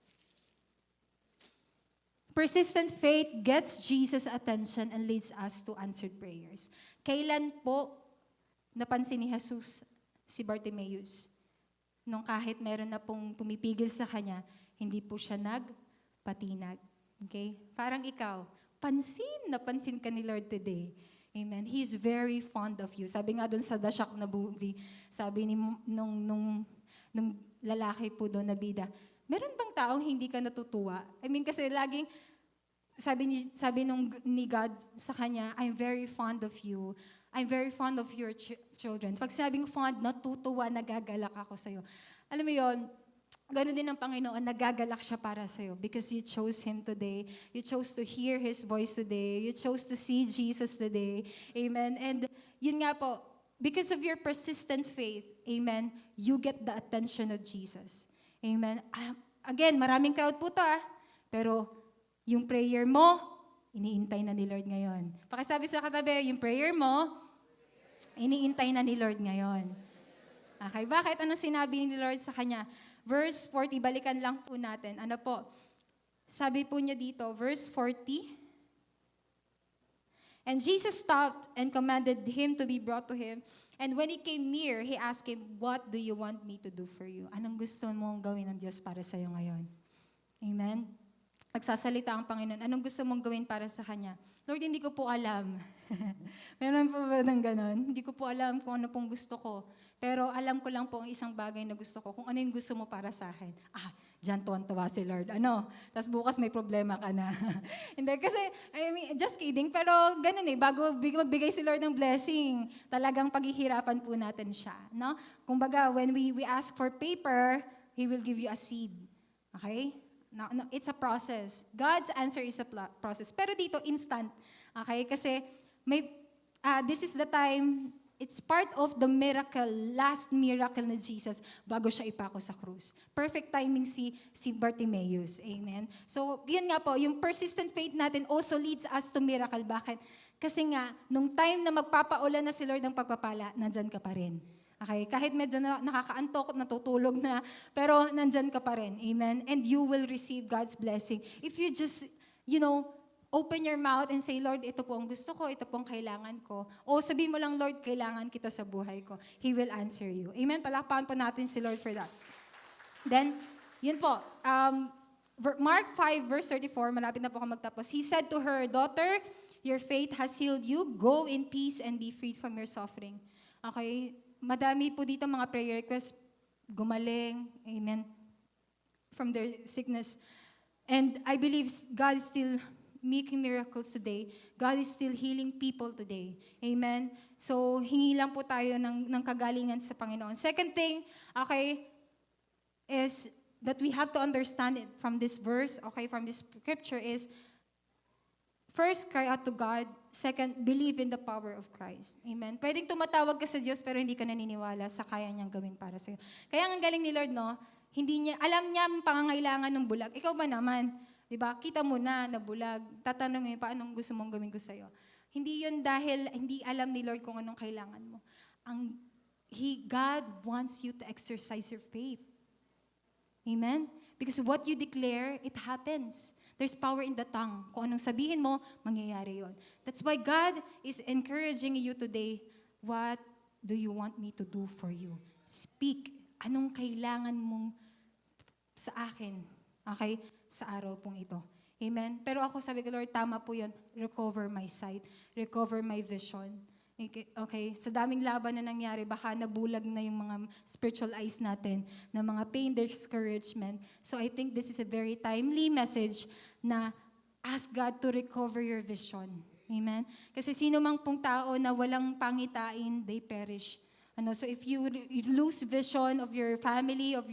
Persistent faith gets Jesus' attention and leads us to answered prayers. Kailan po napansin ni Jesus si Bartimaeus? Nung kahit meron na pong pumipigil sa kanya, hindi po siya nagpatinag. Okay? Parang ikaw, pansin ka ni Lord today. Amen. He's very fond of you. Sabi nga doon sa The Shock na movie, sabi nung lalaki po doon na bida, meron bang taong hindi ka natutuwa? I mean, kasi laging, sabi ni God sa kanya, I'm very fond of you. I'm very fond of your children. Pag sabing fond, natutuwa, nagagalak ako sa'yo. Alam mo yon, ganoon din ang Panginoon, nagagalak siya para sa'yo because you chose Him today. You chose to hear His voice today. You chose to see Jesus today. Amen. And yun nga po, because of your persistent faith, amen, you get the attention of Jesus. Amen. Again, maraming crowd po to pero yung prayer mo, iniintay na ni Lord ngayon. Pakisabi sa katabi, yung prayer mo, iniintay na ni Lord ngayon. Okay, bakit? Anong sinabi ni Lord sa kanya? Verse 40, balikan lang po natin. Ano po? Sabi po niya dito, verse 40. And Jesus stopped and commanded him to be brought to him. And when he came near, he asked him, what do you want me to do for you? Anong gusto mong gawin ng Diyos para sa'yo ngayon? Amen? Nagsasalita ang Panginoon. Anong gusto mong gawin para sa Kanya? Lord, hindi ko po alam. Meron po ba ng ganon? Hindi ko po alam kung ano pong gusto ko. Pero alam ko lang po ang isang bagay na gusto ko. Kung ano yung gusto mo para sa akin. Diyan tuwan-tuwa si Lord. Tapos bukas may problema ka na. Hindi, kasi, just kidding. Pero ganun bago magbigay si Lord ng blessing, talagang paghihirapan po natin siya. No? Kumbaga, when we ask for paper, He will give you a seed. Okay? No, it's a process. God's answer is a process. Pero dito, instant. Okay? Kasi this is the time, it's part of the miracle, last miracle na Jesus bago siya ipako sa krus. Perfect timing si Bartimaeus. Amen? So, yun nga po, yung persistent faith natin also leads us to miracle. Bakit? Kasi nga, nung time na magpapaulan na si Lord ng pagpapala, nandyan ka pa rin. Okay? Kahit medyo nakakaantok, natutulog na, pero nandyan ka pa rin. Amen? And you will receive God's blessing. If you just, open your mouth and say, Lord, ito po ang gusto ko, ito po ang kailangan ko. O sabihin mo lang, Lord, kailangan kita sa buhay ko. He will answer you. Amen? Palakpakan po natin si Lord for that. Then, yun po. Mark 5 verse 34, malapit na po ako magtapos. He said to her, "Daughter, your faith has healed you. Go in peace and be freed from your suffering." Okay? Madami po dito mga prayer requests. Gumaling. Amen. From their sickness. And I believe God is still making miracles today. God is still healing people today. Amen? So, hingi lang po tayo ng kagalingan sa Panginoon. Second thing, okay, is that we have to understand it from this verse, okay, from this scripture is, first, cry out to God. Second, believe in the power of Christ. Amen? Pwedeng tumatawag ka sa Diyos pero hindi ka naniniwala sa kaya niyang gawin para sa'yo. Kaya ang galing ni Lord, no? Alam niya ang pangangailangan ng bulag. Ikaw ba naman? Diba? Kita mo na bulag. Tatanungin pa, anong gusto mong gawin ko sa'yo? Hindi yun dahil hindi alam ni Lord kung anong kailangan mo. God wants you to exercise your faith. Amen? Because what you declare, it happens. There's power in the tongue. Kung anong sabihin mo, mangyayari yon. That's why God is encouraging you today, what do you want me to do for you? Speak. Anong kailangan mong sa akin? Okay? Sa araw pong ito. Amen? Pero ako sabi ko, Lord, tama po yun. Recover my sight. Recover my vision. Okay? Sa daming laban na nangyari, baka nabulag na yung mga spiritual eyes natin, na mga pain, discouragement. So I think this is a very timely message na ask God to recover your vision. Amen? Kasi sino mang pong tao na walang pangitain, they perish. So if you lose vision of your family, of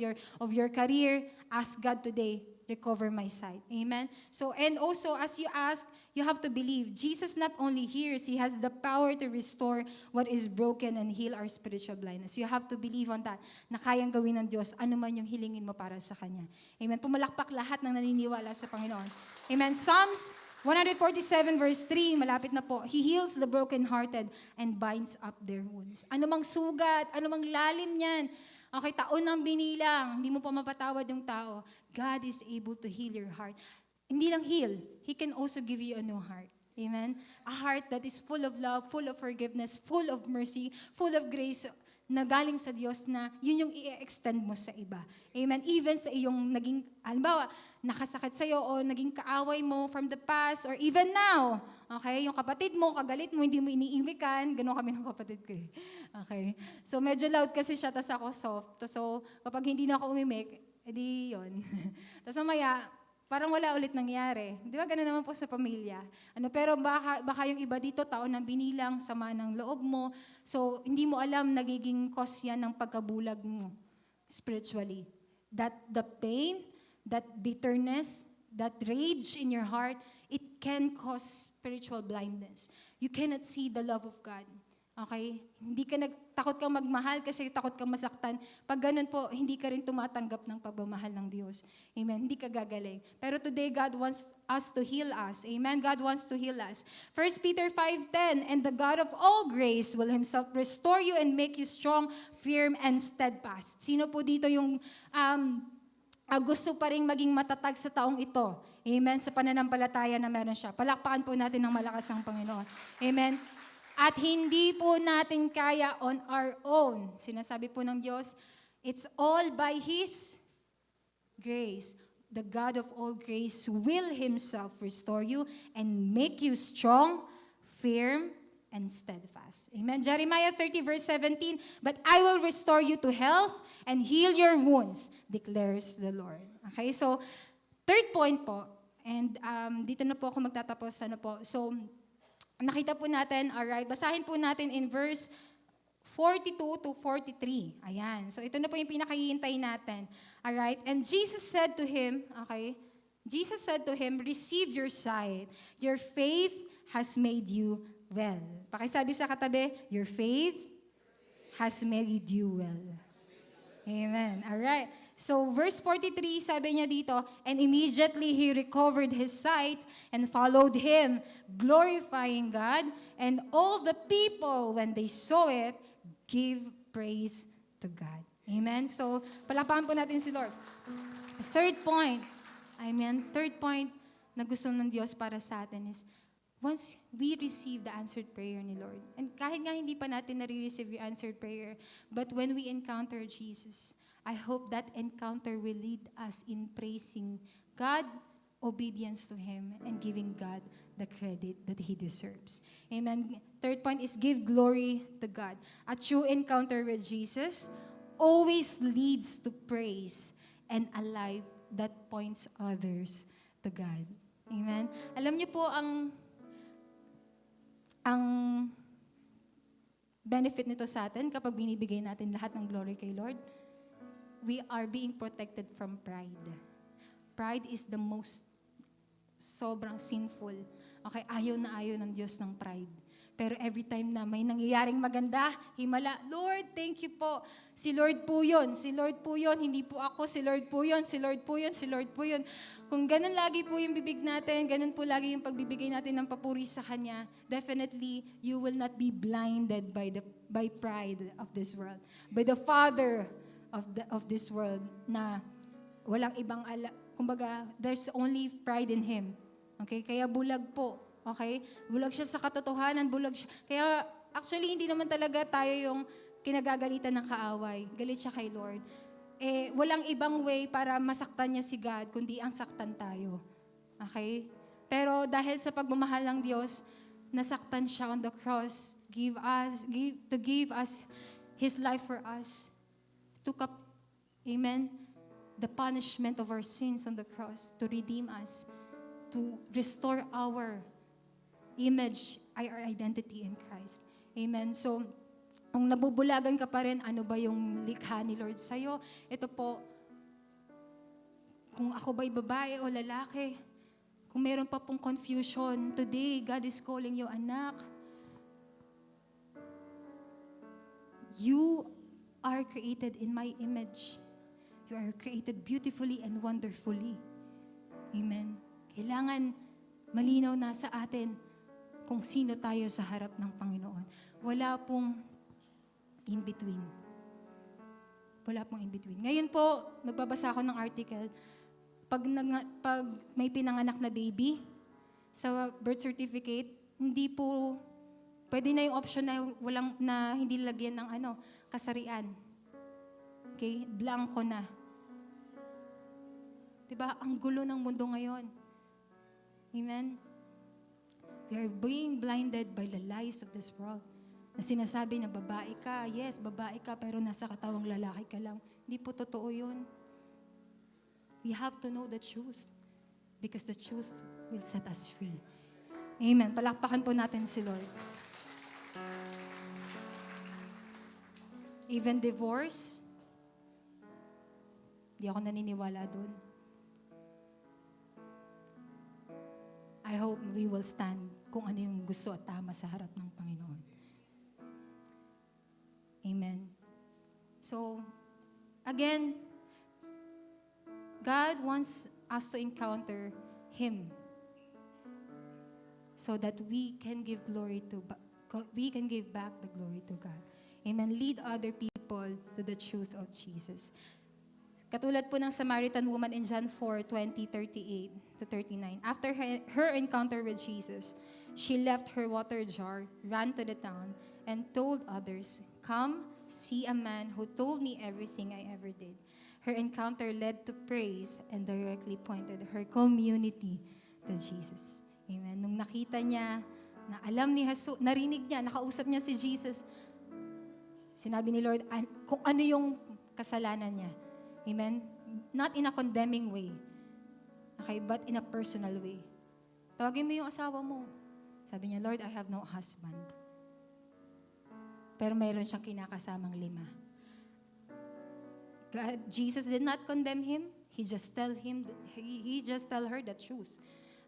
your career, ask God today, recover my sight. Amen? So, and also, as you ask, you have to believe. Jesus not only hears, He has the power to restore what is broken and heal our spiritual blindness. You have to believe on that, na kayang gawin ng Diyos, ano man yung hilingin mo para sa Kanya. Amen? Pumalakpak lahat ng naniniwala sa Panginoon. Amen? Psalms 147 verse 3, malapit na po. He heals the brokenhearted and binds up their wounds. Ano mang sugat, ano mang lalim niyan, okay, taon ng binilang, hindi mo pa mapatawad yung tao, God is able to heal your heart. Hindi lang heal, He can also give you a new heart. Amen? A heart that is full of love, full of forgiveness, full of mercy, full of grace, na galing sa Diyos na yun yung i-extend mo sa iba. Amen? Even sa iyong naging, halimbawa, nakasakit sa'yo o naging kaaway mo from the past or even now. Okay? Yung kapatid mo, kagalit mo, hindi mo iniimikan. Ganon kami ng kapatid ko eh. Okay? So medyo loud kasi siya, tas ako soft. So kapag hindi na ako umimik, edi yun. Tapos mamaya, parang wala ulit nangyari. Di ba? Ganun naman po sa pamilya. Pero baka yung iba dito, taon ng binilang, sama ng loob mo. So, hindi mo alam, nagiging cause yan ng pagkabulag mo spiritually. That the pain, that bitterness, that rage in your heart, it can cause spiritual blindness. You cannot see the love of God. Okay? Hindi ka takot kang magmahal kasi takot kang masaktan. Pag ganun po, hindi ka rin tumatanggap ng pagmamahal ng Diyos. Amen? Hindi ka gagaling. Pero today, God wants us to heal us. Amen? God wants to heal us. 1 Peter 5:10, and the God of all grace will Himself restore you and make you strong, firm, and steadfast. Sino po dito yung gusto pa rin maging matatag sa taong ito? Amen? Sa pananampalataya na meron siya. Palakpakan po natin ng malakas ang Panginoon. Amen? At hindi po natin kaya on our own. Sinasabi po ng Diyos, it's all by His grace. The God of all grace will Himself restore you and make you strong, firm, and steadfast. Amen. Jeremiah 30 verse 17, but I will restore you to health and heal your wounds, declares the Lord. Okay, so third point po, and dito na po ako magtatapos. So, nakita po natin, alright, basahin po natin in verse 42 to 43. Ayan. So ito na po yung pinakahihintay natin. Alright? And Jesus said to him, receive your sight. Your faith has made you well. Pakisabi sa katabi, your faith has made you well. Amen. Alright. So verse 43, sabi niya dito, and immediately he recovered his sight and followed him, glorifying God, and all the people, when they saw it, gave praise to God. Amen? So, palakpakan po natin si Lord. Third point na gusto ng Diyos para sa atin is, once we receive the answered prayer ni Lord, and kahit nga hindi pa natin nare-receive yung answered prayer, but when we encounter Jesus, I hope that encounter will lead us in praising God, obedience to Him, and giving God the credit that He deserves. Amen. Third point is give glory to God. A true encounter with Jesus always leads to praise and a life that points others to God. Amen. Alam niyo po ang benefit nito sa atin kapag binibigay natin lahat ng glory kay Lord, we are being protected from pride. Pride is the most sobrang sinful. Okay, ayaw ng Diyos ng pride. Pero every time na may nangyayaring maganda, himala, Lord, thank you po. Si Lord po yun, si Lord po yun, hindi po ako, si Lord po yun, si Lord po yun, si Lord po yun. Kung ganun lagi po yung bibig natin, ganun po lagi yung pagbibigay natin ng papuri sa Kanya, definitely, you will not be blinded by pride of this world. By the father of this world na walang ibang kumbaga, there's only pride in Him. Okay? Kaya bulag po. Okay? Bulag siya sa katotohanan, bulag siya. Kaya actually, hindi naman talaga tayo yung kinagagalitan ng kaaway. Galit siya kay Lord. Walang ibang way para masaktan niya si God, kundi ang saktan tayo. Okay? Pero dahil sa pagmamahal ng Diyos, nasaktan siya on the cross, to give us His life for us. Took up, amen, the punishment of our sins on the cross to redeem us, to restore our image, our identity in Christ. Amen. So, kung nabubulagan ka pa rin, ano ba yung likha ni Lord sa'yo? Ito po, kung ako ba'y babae o lalaki, kung meron pa pong confusion, today, God is calling you, anak. You are created in my image. You are created beautifully and wonderfully. Amen. Kailangan malinaw na sa atin kung sino tayo sa harap ng Panginoon. Wala pong in-between. Wala pong in-between. Ngayon po, nagbabasa ako ng article, pag may pinanganak na baby, sa birth certificate, hindi po, pwede na yung option na hindi lagyan ng kasarian. Okay? Blanco na. Diba? Ang gulo ng mundo ngayon. Amen? We are being blinded by the lies of this world. Na sinasabi na babae ka, yes, babae ka, pero nasa katawang lalaki ka lang. Hindi po totoo yun. We have to know the truth because the truth will set us free. Amen. Palakpakan po natin si Lord. Even divorce, di ako naniniwala dun. I hope we will stand kung ano yung gusto at tama sa harap ng Panginoon. Amen. So, again, God wants us to encounter Him so that we can give back the glory to God. Amen. Lead other people to the truth of Jesus. Katulad po ng Samaritan woman in John 4:20-38-39. After her encounter with Jesus, she left her water jar, ran to the town, and told others, "Come, see a man who told me everything I ever did." Her encounter led to praise and directly pointed her community to Jesus. Amen. Nung nakita niya, na alam ni Jesus, narinig niya, nakausap niya si Jesus, sinabi ni Lord kung ano yung kasalanan niya. Amen? Not in a condemning way. Okay, but in a personal way. Tawagin mo yung asawa mo. Sabi niya, Lord, I have no husband. Pero mayroon siyang kinakasamang 5. Jesus did not condemn him. He just tell her the truth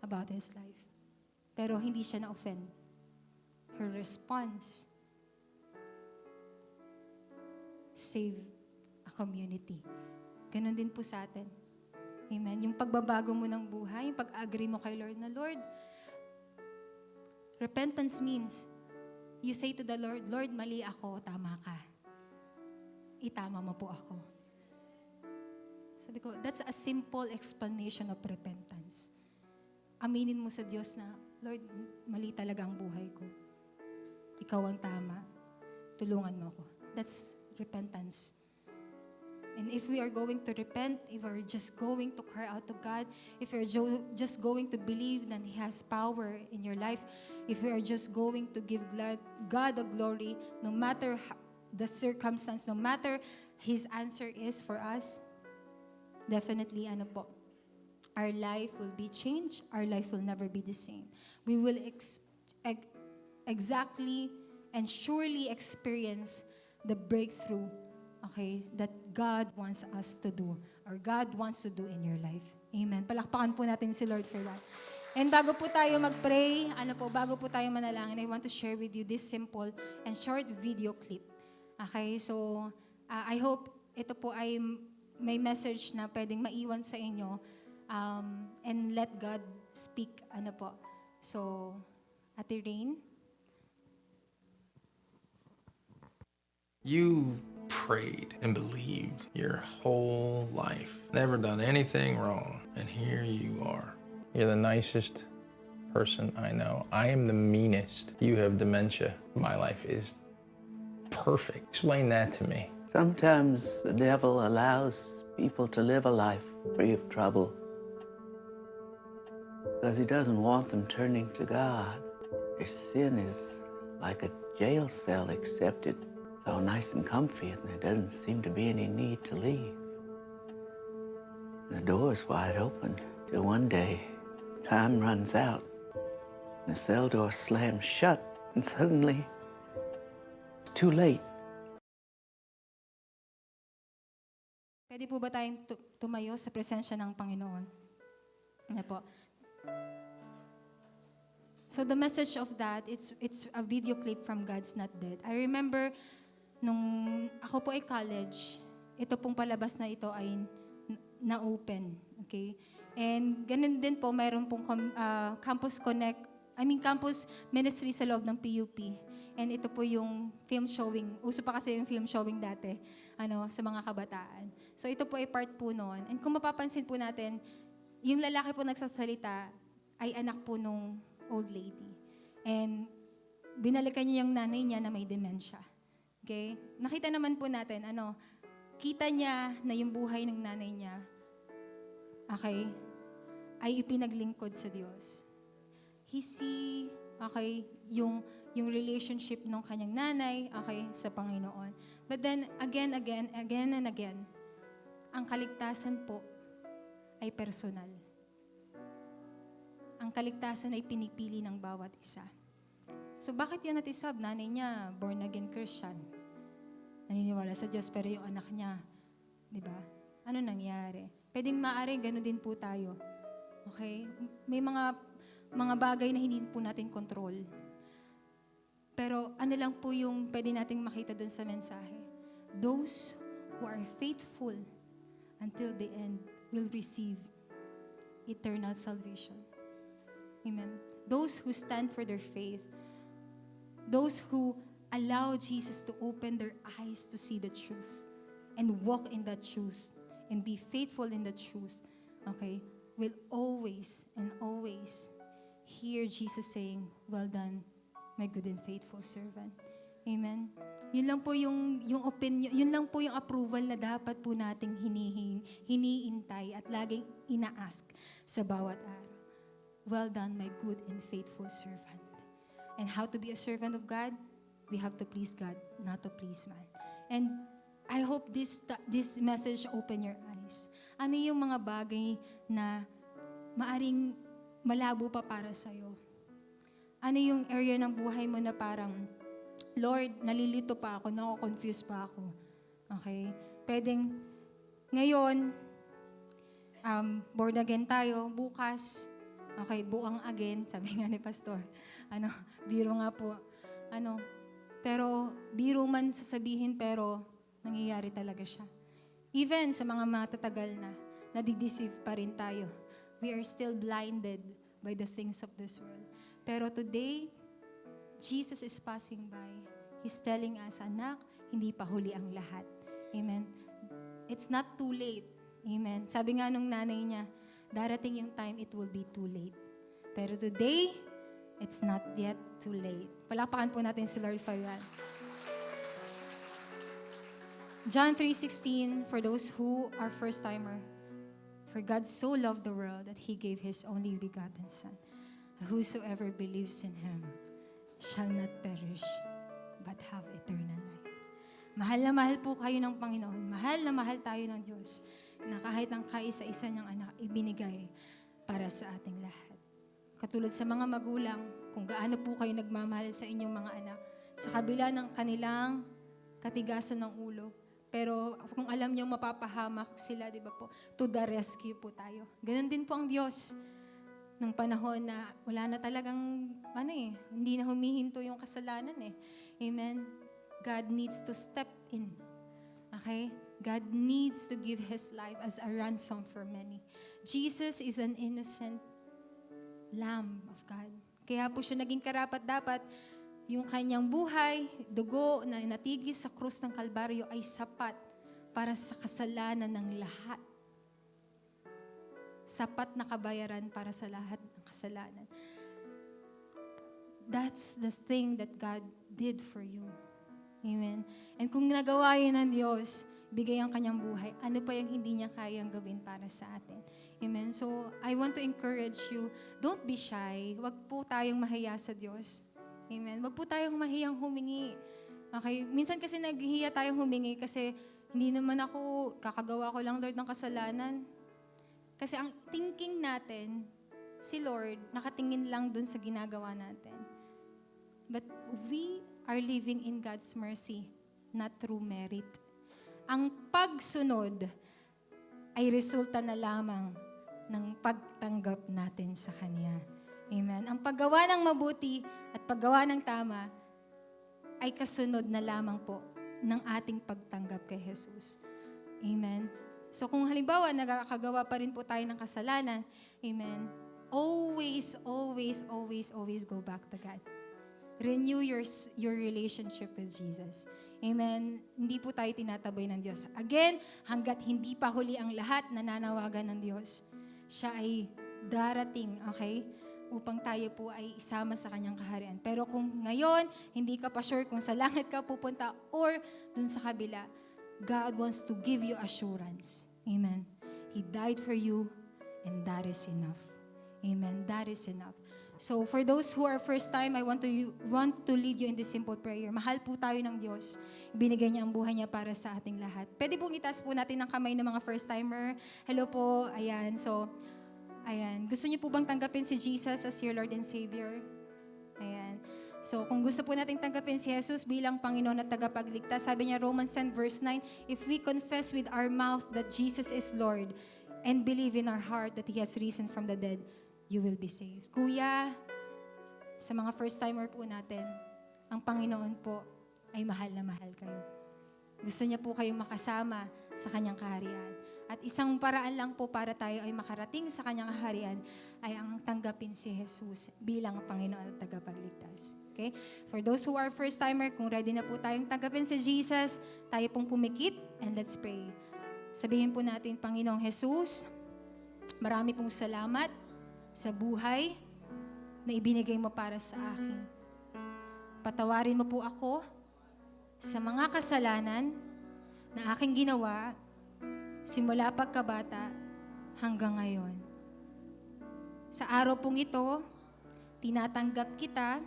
about his life. Pero hindi siya na-offend. Her response saved a community. Ganon din po sa atin. Amen. Yung pagbabago mo ng buhay, yung pag-agree mo kay Lord na, Lord, repentance means you say to the Lord, Lord, mali ako, tama ka. Itama mo po ako. Sabi ko, that's a simple explanation of repentance. Aminin mo sa Diyos na, Lord, mali talaga ang buhay ko. Ikaw ang tama. Tulungan mo ako. That's repentance. And if we are going to repent, if we're just going to cry out to God, if we're just going to believe that He has power in your life, if we are just going to give God the glory, no matter the circumstance, no matter His answer is for us, definitely, our life will be changed. Our life will never be the same. We will exactly and surely experience the breakthrough, okay, that God wants us to do, or God wants to do in your life. Amen. Palakpakan po natin si Lord for that. And bago po tayo mag-pray, bago po tayo manalangin, I want to share with you this simple and short video clip. Okay, so I hope ito po ay may message na pwedeng maiwan sa inyo, and let God speak. So, Ate Rain. You prayed and believed your whole life, never done anything wrong, and here you are. You're the nicest person I know. I am the meanest. You have dementia. My life is perfect. Explain that to me. Sometimes the devil allows people to live a life free of trouble because he doesn't want them turning to God. Their sin is like a jail cell, except it's so nice and comfy and there doesn't seem to be any need to leave. The door's wide open till one day time runs out and the cell door slams shut and suddenly it's too late. Pwede po ba tayong tumayo sa presensya ng Panginoon? So the message of that, it's a video clip from God's Not Dead. I remember nung ako po ay college, ito pong palabas na ito ay na-open. Okay? And ganun din po, mayroon pong campus ministry sa loob ng PUP. And ito po yung film showing. Uso pa kasi yung film showing dati sa mga kabataan. So ito po ay part po noon. And kung mapapansin po natin, yung lalaki po nagsasalita ay anak po nung old lady. And binalikan niya yung nanay niya na may dementia. Okay? Nakita naman po natin, kita niya na yung buhay ng nanay niya, okay, ay ipinaglingkod sa Diyos. He see, okay, yung relationship ng kanyang nanay, okay, sa Panginoon. But then, again and again, ang kaligtasan po ay personal. Ang kaligtasan ay pinipili ng bawat isa. So, bakit yan natisab? Nanay niya, born-again Christian. Naniniwala sa Diyos, pero yung anak niya, di ba? Ano nangyari? Pwedeng maaari, gano'n din po tayo. Okay? May mga bagay na hindi po natin control. Pero ano lang po yung pwede nating makita dun sa mensahe? Those who are faithful until the end will receive eternal salvation. Amen. Those who stand for their faith, those who allow Jesus to open their eyes to see the truth and walk in that truth and be faithful in the truth, okay, will always and always hear Jesus saying, "Well done, my good and faithful servant." Amen. Yun lang po yung opinion, yun lang po yung approval na dapat po nating hiniintay at laging ina-ask sa bawat araw. Well done, my good and faithful servant. And how to be a servant of God? We have to please God, not to please man. And I hope this message open your eyes. Ano yung mga bagay na maaring malabo pa para sa'yo? Ano yung area ng buhay mo na parang, Lord, nalilito pa ako, nako-confuse pa ako. Okay? Pwedeng, ngayon, born again tayo, bukas, okay, buang again, sabi nga ni Pastor. Biro nga po. Pero biro man sasabihin, pero nangyayari talaga siya. Even sa mga matatagal na, nadideceive pa rin tayo. We are still blinded by the things of this world. Pero today, Jesus is passing by. He's telling us, anak, hindi pa huli ang lahat. Amen. It's not too late. Amen. Sabi nga nung nanay niya, darating yung time, it will be too late. Pero today, it's not yet too late. Palakpakan po natin si Lord for that. John 3:16, for those who are first-timer. For God so loved the world that He gave His only begotten Son. Whosoever believes in Him shall not perish, but have eternal life. Mahal na mahal po kayo ng Panginoon. Mahal na mahal tayo ng Diyos na kahit ang kaisa-isa niyang anak ibinigay para sa ating lahat. Katulad sa mga magulang, kung gaano po kayo nagmamahal sa inyong mga anak, sa kabila ng kanilang katigasan ng ulo, pero kung alam niyo mapapahamak sila, di ba po, to the rescue po tayo. Ganon din po ang Diyos ng panahon na wala na talagang, hindi na humihinto yung kasalanan eh. Amen? God needs to step in. Okay? God needs to give His life as a ransom for many. Jesus is an innocent Lamb of God. Kaya po siya naging karapat-dapat. Yung kanyang buhay, dugo na natigis sa krus ng Kalbaryo ay sapat para sa kasalanan ng lahat. Sapat na kabayaran para sa lahat ng kasalanan. That's the thing that God did for you. Amen. And kung nagawa yun ng Diyos, bigay ang kanyang buhay, ano pa yung hindi niya kayang gawin para sa atin? Amen. So, I want to encourage you, don't be shy. Huwag po tayong mahiya sa Diyos. Amen. Huwag po tayong mahiyang humingi. Okay? Minsan kasi naghihiya tayong humingi kasi hindi naman ako, kakagawa ko lang, Lord, ng kasalanan. Kasi ang thinking natin, si Lord, nakatingin lang dun sa ginagawa natin. But we are living in God's mercy, not through merit. Ang pagsunod ay resulta na lamang ng pagtanggap natin sa Kanya. Amen. Ang paggawa ng mabuti at paggawa ng tama ay kasunod na lamang po ng ating pagtanggap kay Jesus. Amen. So kung halimbawa nagkakagawa pa rin po tayo ng kasalanan, amen, always, always, always, always go back to God. Renew your relationship with Jesus. Amen. Hindi po tayo tinataboy ng Diyos. Again, hanggat hindi pa huli ang lahat, nananawagan ng Diyos. Siya ay darating, okay? Upang tayo po ay isama sa Kanyang kaharian. Pero kung ngayon, hindi ka pa sure kung sa langit ka pupunta or dun sa kabila, God wants to give you assurance. Amen. He died for you and that is enough. Amen. That is enough. So for those who are first time, I want to lead you in this simple prayer. Mahal po tayo ng Diyos. Binigay niya ang buhay niya para sa ating lahat. Pwede pong itaas po natin ang kamay ng mga first timer. Hello po. Ayan. So, ayan. Gusto niyo po bang tanggapin si Jesus as your Lord and Savior? Ayan. So, kung gusto po natin tanggapin si Jesus bilang Panginoon at tagapagligtas, sabi niya Romans 10 verse 9, if we confess with our mouth that Jesus is Lord and believe in our heart that He has risen from the dead, you will be saved. Kuya, sa mga first-timer po natin, ang Panginoon po ay mahal na mahal kayo. Gusto niya po kayong makasama sa Kanyang kaharian. At isang paraan lang po para tayo ay makarating sa Kanyang kaharian ay ang tanggapin si Jesus bilang Panginoon at tagapagligtas. Okay? For those who are first-timer, kung ready na po tayong tanggapin si Jesus, tayo pong pumikit and let's pray. Sabihin po natin, Panginoong Jesus, marami pong salamat sa buhay na ibinigay mo para sa akin. Patawarin mo po ako sa mga kasalanan na aking ginawa simula pagkabata hanggang ngayon. Sa araw pong ito, tinatanggap kita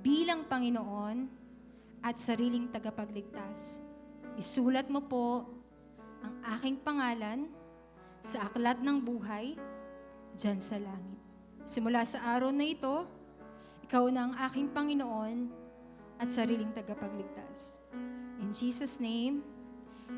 bilang Panginoon at sariling tagapagligtas. Isulat mo po ang aking pangalan sa aklat ng buhay diyan sa langit. Simula sa araw na ito, ikaw na ang aking Panginoon at sariling tagapagligtas. In Jesus' name,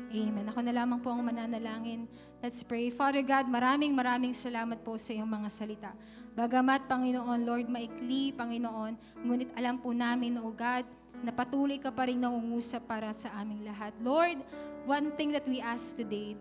amen. Ako na lamang po ang mananalangin. Let's pray. Father God, maraming salamat po sa iyong mga salita. Bagamat, Panginoon, Lord, maikli, Panginoon, ngunit alam po namin, O God, na patuloy ka pa rin nangungusap para sa aming lahat. Lord, one thing that we ask today,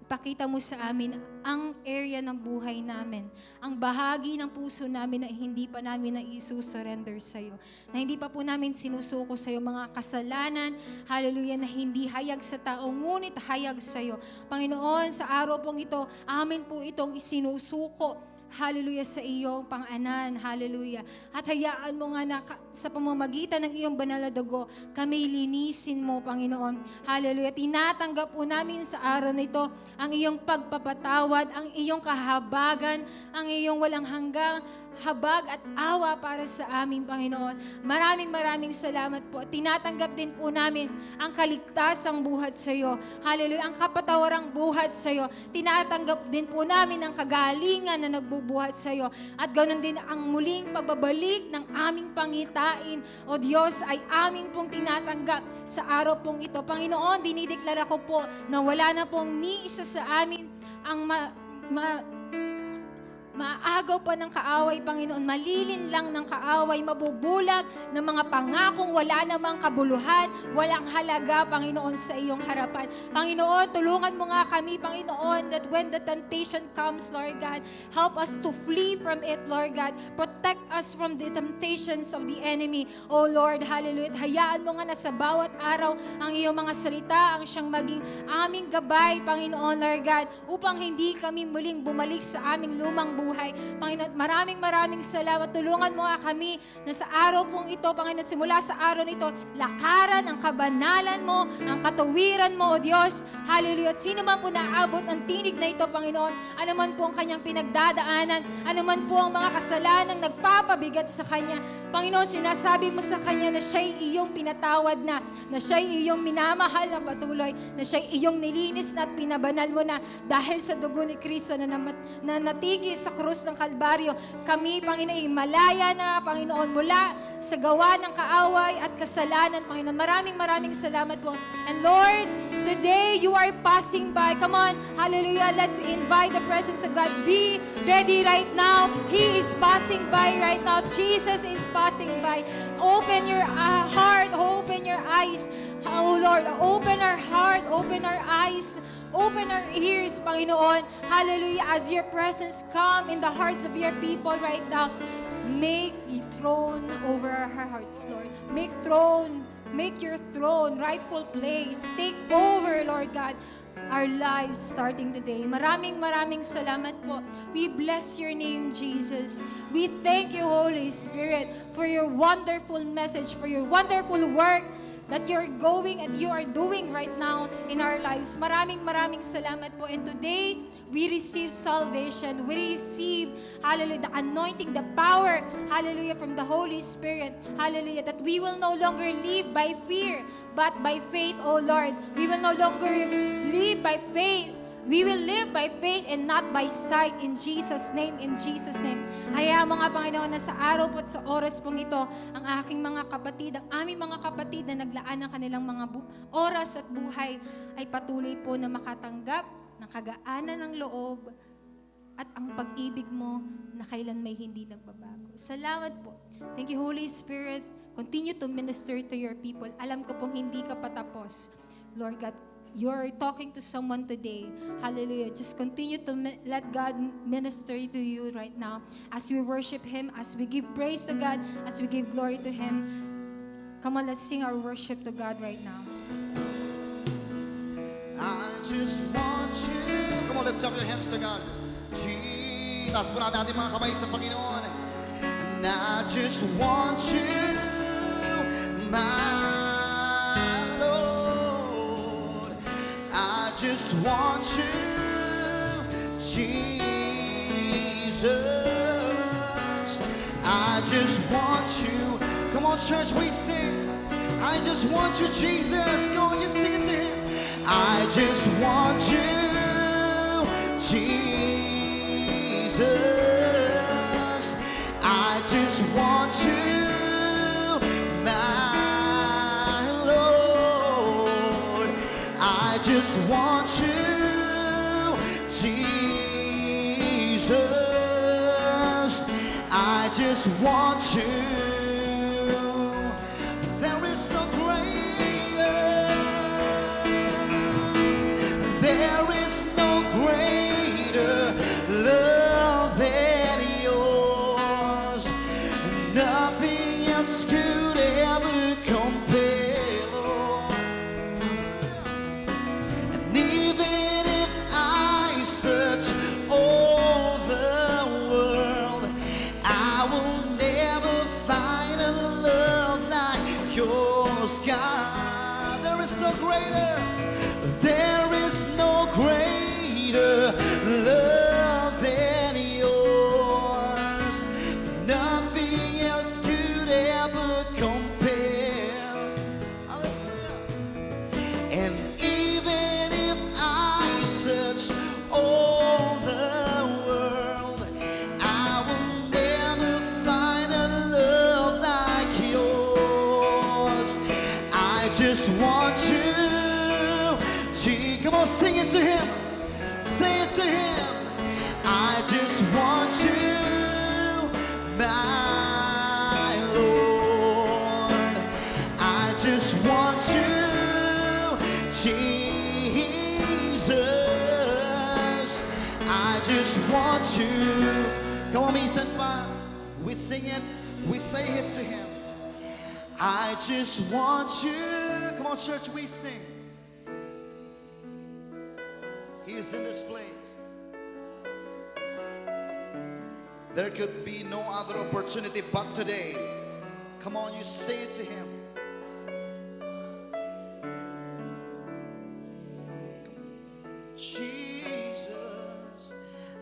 ipakita mo sa amin ang area ng buhay namin, ang bahagi ng puso namin na hindi pa namin na-surrender sa iyo, na hindi pa po namin sinusuko sa iyo, mga kasalanan, hallelujah, na hindi hayag sa tao, ngunit hayag sa iyo. Panginoon, sa araw pong ito, amin po itong isinusuko, hallelujah, sa iyong pang-anan, hallelujah. At hayaan mo nga na sa pamamagitan ng iyong banal na dugo, kami linisin mo, Panginoon, hallelujah. Tinatanggap po namin sa araw na ito ang iyong pagpapatawad, ang iyong kahabagan, ang iyong walang hanggang habag at awa para sa amin, Panginoon. Maraming salamat po. Tinatanggap din po namin ang kaligtasang buhat sa iyo. Hallelujah. Ang kapatawarang buhat sa iyo. Tinatanggap din po namin ang kagalingan na nagbubuhat sa iyo. At ganoon din ang muling pagbabalik ng aming pangitain. O Diyos, ay amin pong tinatanggap sa araw pong ito. Panginoon, dinideklara ko po na wala na pong ni isa sa amin ang maagaw pa ng kaaway, Panginoon, malilin lang ng kaaway, mabubulag ng mga pangakong wala namang kabuluhan, walang halaga, Panginoon, sa iyong harapan. Panginoon, tulungan mo nga kami, Panginoon, that when the temptation comes, Lord God, help us to flee from it, Lord God. Protect us from the temptations of the enemy, O Lord, hallelujah. Hayaan mo nga na sa bawat araw ang iyong mga salita, ang siyang maging aming gabay, Panginoon, Lord God, upang hindi kami muling bumalik sa aming lumang buhay. Panginoon, maraming salamat. Tulungan mo nga kami na sa araw pong ito, Panginoon, simula sa araw nito, lakaran ang kabanalan mo, ang katuwiran mo, O Diyos. Hallelujah. At sino man po naabot ang tinig na ito, Panginoon, ano man po ang kanyang pinagdadaanan, ano man po ang mga kasalanang nagpapabigat sa kanya, Panginoon, sinasabi mo sa kanya na siya'y iyong pinatawad na siya'y iyong minamahal na patuloy, na siya'y iyong nilinis na at pinabanal mo na dahil sa dugo ni Kristo na natigi sa krus ng Kalbaryo. Kami, Panginoon, ay malaya na, Panginoon, mula sa gawa ng kaaway at kasalanan, Panginoon. Maraming salamat po. And Lord, today you are passing by. Come on, hallelujah, let's invite the presence of God. Be ready right now. He is passing by right now. Jesus is passing by. Open your heart, open your eyes. Oh Lord, open our heart, open our eyes, open our ears, Panginoon. Hallelujah, as your presence come in the hearts of your people right now. Make your throne over our hearts, Lord. Make your throne rightful place. Take over, Lord God, our lives starting today. Maraming salamat po. We bless your name, Jesus. We thank you, Holy Spirit, for your wonderful message, for your wonderful work that you're going and you are doing right now in our lives. Maraming salamat po. And today, we receive salvation. We receive, hallelujah, the anointing, the power, hallelujah, from the Holy Spirit. Hallelujah, that we will no longer live by fear, but by faith, O Lord. We will no longer live by faith. We will live by faith and not by sight, in Jesus' name, in Jesus' name. Hayaan mo nga, Panginoon, na sa araw po at sa oras pong ito, ang aking mga kapatid, ang aming mga kapatid na naglaan ng kanilang mga oras at buhay ay patuloy po na makatanggap ng kagaanan ng loob at ang pag-ibig mo na kailan may hindi nagbabago. Salamat po. Thank you, Holy Spirit. Continue to minister to your people. Alam ko pong hindi ka patapos. Lord God, you're talking to someone today. Hallelujah. Just continue to let God minister to you right now as we worship Him, as we give praise to God, as we give glory to Him. Come on, let's sing our worship to God right now. I just want you. Come on, lift up your hands to God. Taas po natin ating mga kamay sa Panginoon. And I just want you, my Lord. I just want you, Jesus. I just want you. Come on, church, we sing. I just want you, Jesus. Go on, you sing it to Him. I just want you, Jesus. I just want you, my Lord. I just want you, Jesus. I just want you. There is no greater. There is no greater love than yours. Nothing else could ever compare, Lord. And even if I search all the world, just want you. Come on, sing it to him. Say it to him. I just want you, my Lord. I just want you, Jesus. I just want you. Come on, minsan pa. We sing it, we say it to him. I just want you. Come on, church, we sing. He is in this place. There could be no other opportunity but today. Come on, you say it to him. Jesus,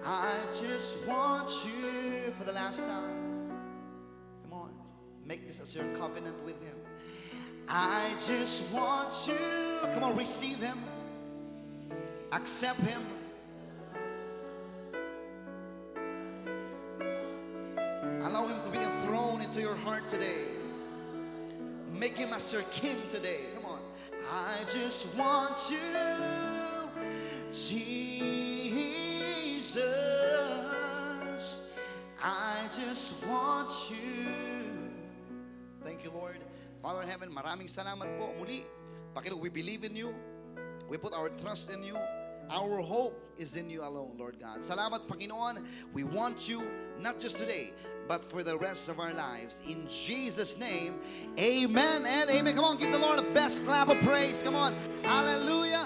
I just want you for the last time. Come on, make this as your covenant with him. I just want you. Come on, receive him. Accept him. Allow him to be enthroned into your heart today. Make him as your king today. Come on. I just want you, Jesus. I just want you. Thank you, Lord. Father in heaven, maraming salamat po. Muli, Panginoon, we believe in you. We put our trust in you. Our hope is in you alone, Lord God. Salamat, Panginoon. We want you not just today, but for the rest of our lives. In Jesus' name, amen and amen. Come on, give the Lord a best clap of praise. Come on. Hallelujah.